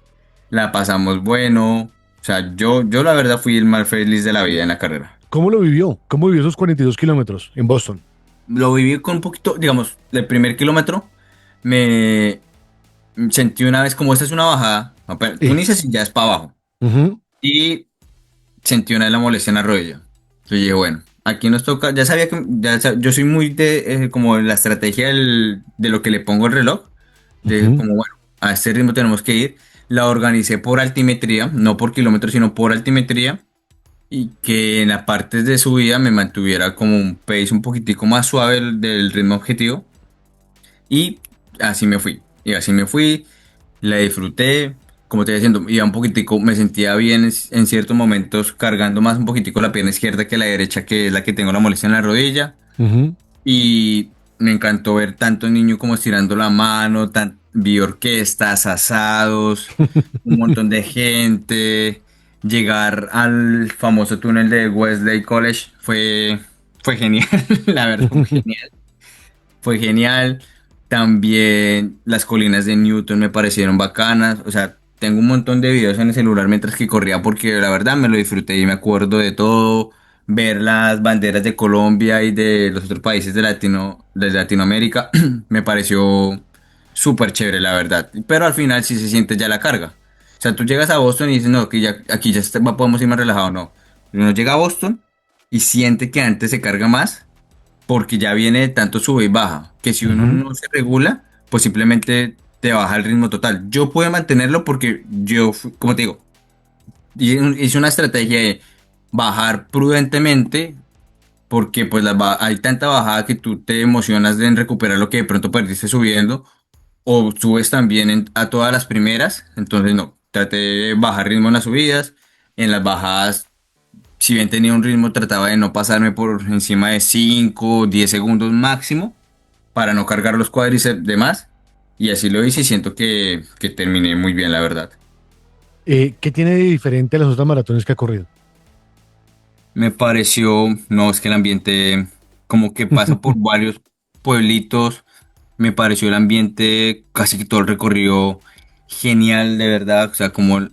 la pasamos bueno. O sea, yo la verdad fui el más feliz de la vida en la carrera. ¿Cómo lo vivió? ¿Cómo vivió esos 42 kilómetros en Boston? Lo viví con un poquito, digamos, el primer kilómetro me sentí una vez como esta es una bajada, tú Sí. dices ya es para abajo. Ujú, Y sentí una de la molestia en la rodilla. Yo dije, bueno, aquí nos toca, ya sabía que yo soy muy de como la estrategia de lo que le pongo el reloj, de ujú. como, bueno, a este ritmo tenemos que ir. La organicé por altimetría, no por kilómetros, sino por altimetría, y que en la parte de subida me mantuviera como un pace un poquitico más suave del ritmo objetivo. Y así me fui. Y así me fui, la disfruté. Como te iba diciendo, iba un poquitico, me sentía bien en ciertos momentos, cargando más un poquitico la pierna izquierda que la derecha, que es la que tengo la molestia en la rodilla. Ujú. Y me encantó ver tanto niño como estirando la mano, vi orquestas, asados, un montón de gente. Llegar al famoso túnel de Wesley College fue genial, la verdad, fue genial. Fue genial. También las colinas de Newton me parecieron bacanas. O sea, tengo un montón de videos en el celular mientras que corría porque la verdad me lo disfruté y me acuerdo de todo. Ver las banderas de Colombia y de los otros países de Latinoamérica me pareció súper chévere, la verdad. Pero al final sí se siente ya la carga. O sea, tú llegas a Boston y dices, no, que ya, aquí ya podemos ir más relajados. No. Uno llega a Boston y siente que antes se carga más porque ya viene de tanto sube y baja, que si uno Ujú. no se regula, pues simplemente te baja el ritmo total. Yo puedo mantenerlo porque como te digo, hice una estrategia de bajar prudentemente, porque pues hay tanta bajada que tú te emocionas en recuperar lo que de pronto perdiste subiendo, o subes también a todas las primeras, entonces no, traté de bajar ritmo en las subidas, en las bajadas si bien tenía un ritmo, trataba de no pasarme por encima de 5 o 10 segundos máximo para no cargar los cuádriceps de más. Y así lo hice y siento que terminé muy bien, la verdad. ¿Qué tiene de diferente a las otras maratones que ha corrido? Me pareció, no, es que el ambiente, como que pasa por varios pueblitos, me pareció el ambiente, casi que todo el recorrido genial, de verdad. O sea, como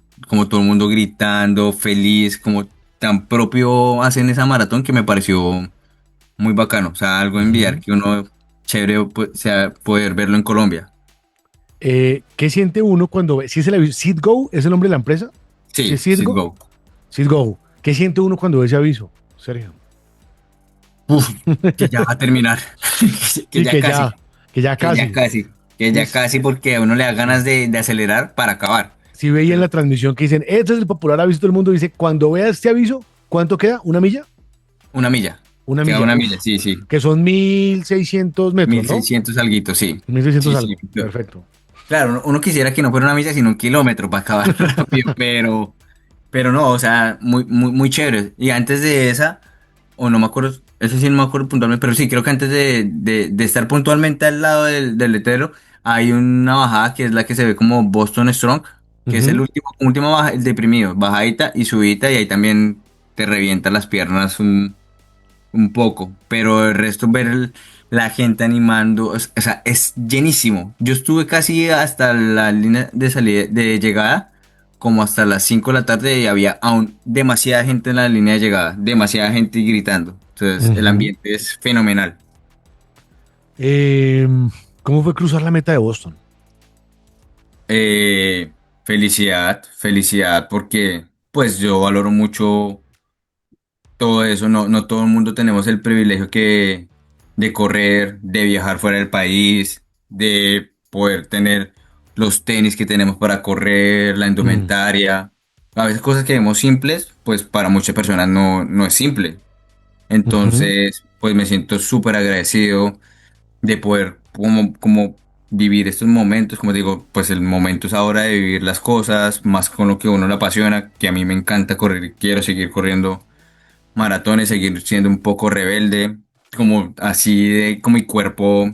todo el mundo gritando, feliz, como tan propio hacen esa maratón que me pareció muy bacano, o sea, algo enviar Ujú. que uno chévere sea poder verlo en Colombia. ¿Qué siente uno cuando ve? Si es el Seedgo, ¿es el nombre de la empresa? ¿Si es Sí, sí, Seedgo? go. Seedgo. ¿Qué siente uno cuando ve ese aviso, Sergio? Uf, que ya va a terminar, que Sí, ya casi, que ya que ya casi. casi, que ya Pues, casi porque a uno le da ganas de acelerar para acabar. si veía en Pero la transmisión que dicen, este es el popular aviso, todo el mundo dice, cuando vea este aviso, ¿cuánto queda? ¿Una milla? una milla, Una queda milla, una uf, mía, sí, sí, que son 1.600 metros, mil ¿no? seiscientos alguito, sí, 1.600 sí, sí. algo. Perfecto. Claro, uno quisiera que no fuera una milla, sino un kilómetro para acabar rápido, pero no, o sea, muy, muy, muy chévere. Y antes de esa, o no me acuerdo, eso sí no me acuerdo puntualmente, pero sí, creo que antes de estar puntualmente al lado del letrero, hay una bajada que es la que se ve como Boston Strong, que es el Ujú. último baja, el deprimido, bajadita y subidita, y ahí también te revienta las piernas un poco, pero el resto ver la gente animando, o sea, es llenísimo. Yo estuve casi hasta la línea de salida, de llegada, como hasta las 5 de la tarde y había aún demasiada gente en la línea de llegada, demasiada gente gritando. Entonces, el Ujú. ambiente es fenomenal. Eh, ¿Cómo fue cruzar la meta de Boston? Felicidad, felicidad, porque pues yo valoro mucho todo eso, no todo el mundo tenemos el privilegio de correr, de viajar fuera del país, de poder tener los tenis que tenemos para correr, la Mm. indumentaria. A veces cosas que vemos simples, pues para muchas personas no es simple. Ujú. Entonces, pues me siento súper agradecido de poder como vivir estos momentos, como digo, pues el momento es ahora de vivir las cosas, más con lo que a uno le apasiona, que a mí me encanta correr y quiero seguir corriendo maratones, seguir siendo un poco rebelde, como así de como mi cuerpo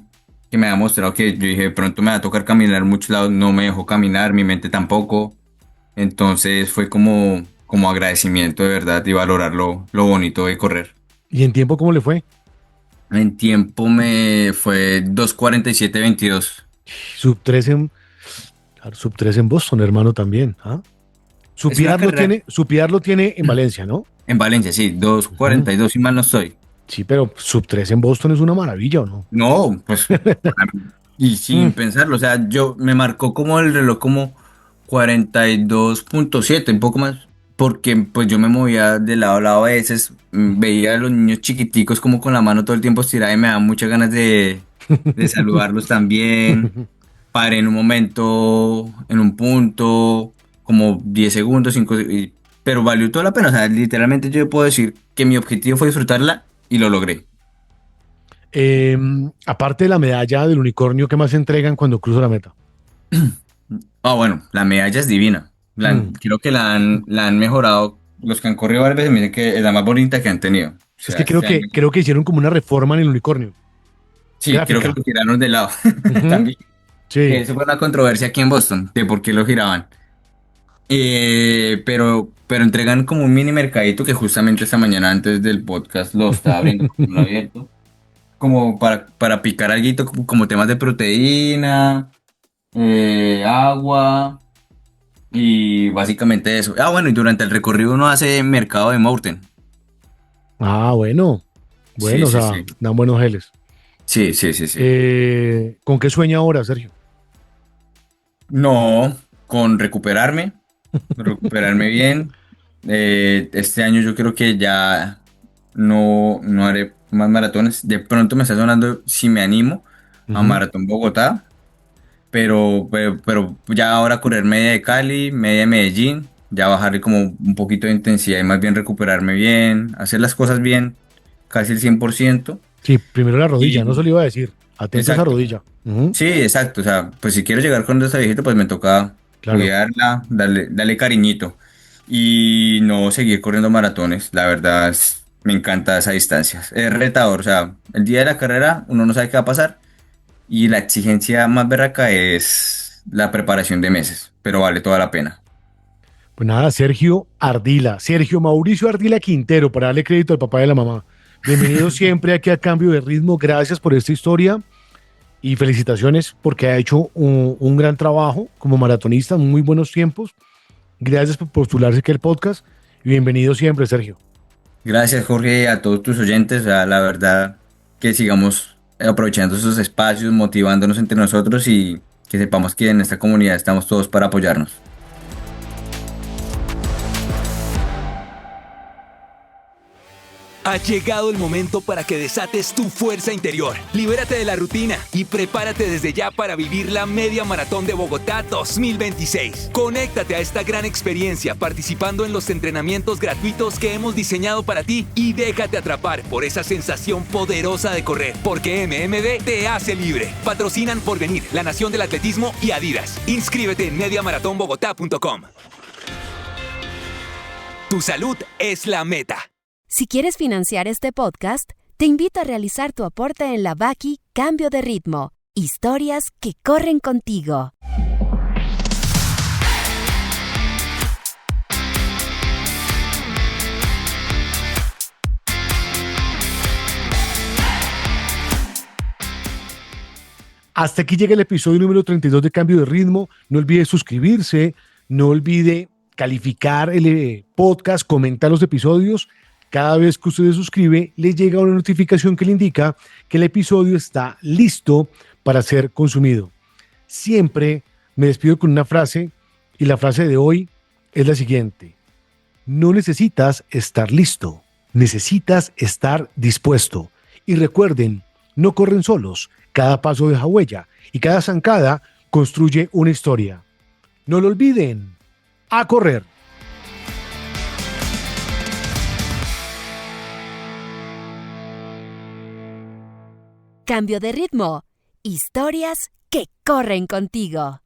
que me ha mostrado que yo dije, de pronto me va a tocar caminar en muchos lados, no me dejó caminar, mi mente tampoco, entonces fue como agradecimiento de verdad y valorar lo bonito de correr. ¿Y en tiempo cómo le fue? En tiempo me fue 2:47:22. Sub 3 en, claro, sub 3 en Boston, hermano, también. ¿Ah? Es una carrera Su Piar lo tiene en Valencia, ¿no? en Valencia, sí, dos Ujú. cuarenta y dos si mal no estoy. Sí, pero sub 3 en Boston es una maravilla, ¿o no? No, pues, y Mm. sin pensarlo, o sea, yo me marcó como el reloj como 42:7, un poco más, porque pues yo me movía de lado a lado a veces, veía a los niños chiquiticos como con la mano todo el tiempo estirada y me daban muchas ganas de saludarlos también. Paré en un momento, en un punto, como 10 segundos, 5, pero valió toda la pena, o sea, literalmente yo puedo decir que mi objetivo fue disfrutarla y lo logré. Aparte de la medalla del unicornio, ¿qué más entregan cuando cruza la meta? Ah, bueno, la medalla es divina. Mm. Creo que la han mejorado. Los que han corrido varias veces me dicen que es la más bonita que han tenido. O Es sea, que este año. creo que hicieron como una reforma en el unicornio. Sí, creo que Gráfica. lo giraron de lado Ujú. también. Que Sí. eso fue una controversia aquí en Boston, de por qué lo giraban. Pero entregan como un mini mercadito que justamente esta mañana antes del podcast lo estaba abriendo, como lo he abierto, como para picar alguito, como temas de proteína, agua. Y básicamente eso. Ah, bueno, y durante el recorrido uno hace mercado de Mountain. Ah, bueno. Sí, Bueno, o sí, sea, sí. dan buenos geles. Sí, sí, sí, sí. ¿Con qué sueña ahora, Sergio? No, con recuperarme bien. Este año yo creo que ya no haré más maratones. De pronto me está sonando si me animo a Ujú. Maratón Bogotá, pero ya ahora correr media de Cali, media de Medellín, ya bajarle como un poquito de intensidad y más bien recuperarme bien, hacer las cosas bien, casi el 100%. Sí, primero la rodilla, no se Y lo iba a decir. Atento a esa exacto, rodilla. Ujú. sí, exacto. O sea, pues si quiero llegar con esta viejita, pues me toca Claro. cuidarla, darle cariñito y no seguir corriendo maratones. La verdad, me encanta esa distancia. Es retador, o sea, el día de la carrera uno no sabe qué va a pasar y la exigencia más berraca es la preparación de meses, pero vale toda la pena. Pues nada, Sergio Ardila, Sergio Mauricio Ardila Quintero, para darle crédito al papá y a la mamá. Bienvenido siempre aquí a Cambio de Ritmo. Gracias por esta historia y felicitaciones porque ha hecho un gran trabajo como maratonista, muy buenos tiempos. Gracias por postularse aquí al podcast y bienvenido siempre, Sergio. Gracias, Jorge, a todos tus oyentes. O sea, la verdad, que sigamos aprovechando esos espacios, motivándonos entre nosotros y que sepamos que en esta comunidad estamos todos para apoyarnos. Ha llegado el momento para que desates tu fuerza interior. Libérate de la rutina y prepárate desde ya para vivir la Media Maratón de Bogotá 2026. Conéctate a esta gran experiencia participando en los entrenamientos gratuitos que hemos diseñado para ti y déjate atrapar por esa sensación poderosa de correr, porque MMD te hace libre. Patrocinan Porvenir, La Nación del Atletismo y Adidas. Inscríbete en mediamaratonbogotá.com. Tu salud es la meta. Si quieres financiar este podcast, te invito a realizar tu aporte en la Baki Cambio de Ritmo. Historias que corren contigo. Hasta aquí llega el episodio número 32 de Cambio de Ritmo. No olvide suscribirse, no olvide calificar el podcast, comentar los episodios. Cada vez que usted se suscribe, le llega una notificación que le indica que el episodio está listo para ser consumido. Siempre me despido con una frase y la frase de hoy es la siguiente. No necesitas estar listo, necesitas estar dispuesto. Y recuerden, no corren solos, cada paso deja huella y cada zancada construye una historia. No lo olviden, a correr. Cambio de Ritmo. Historias que corren contigo.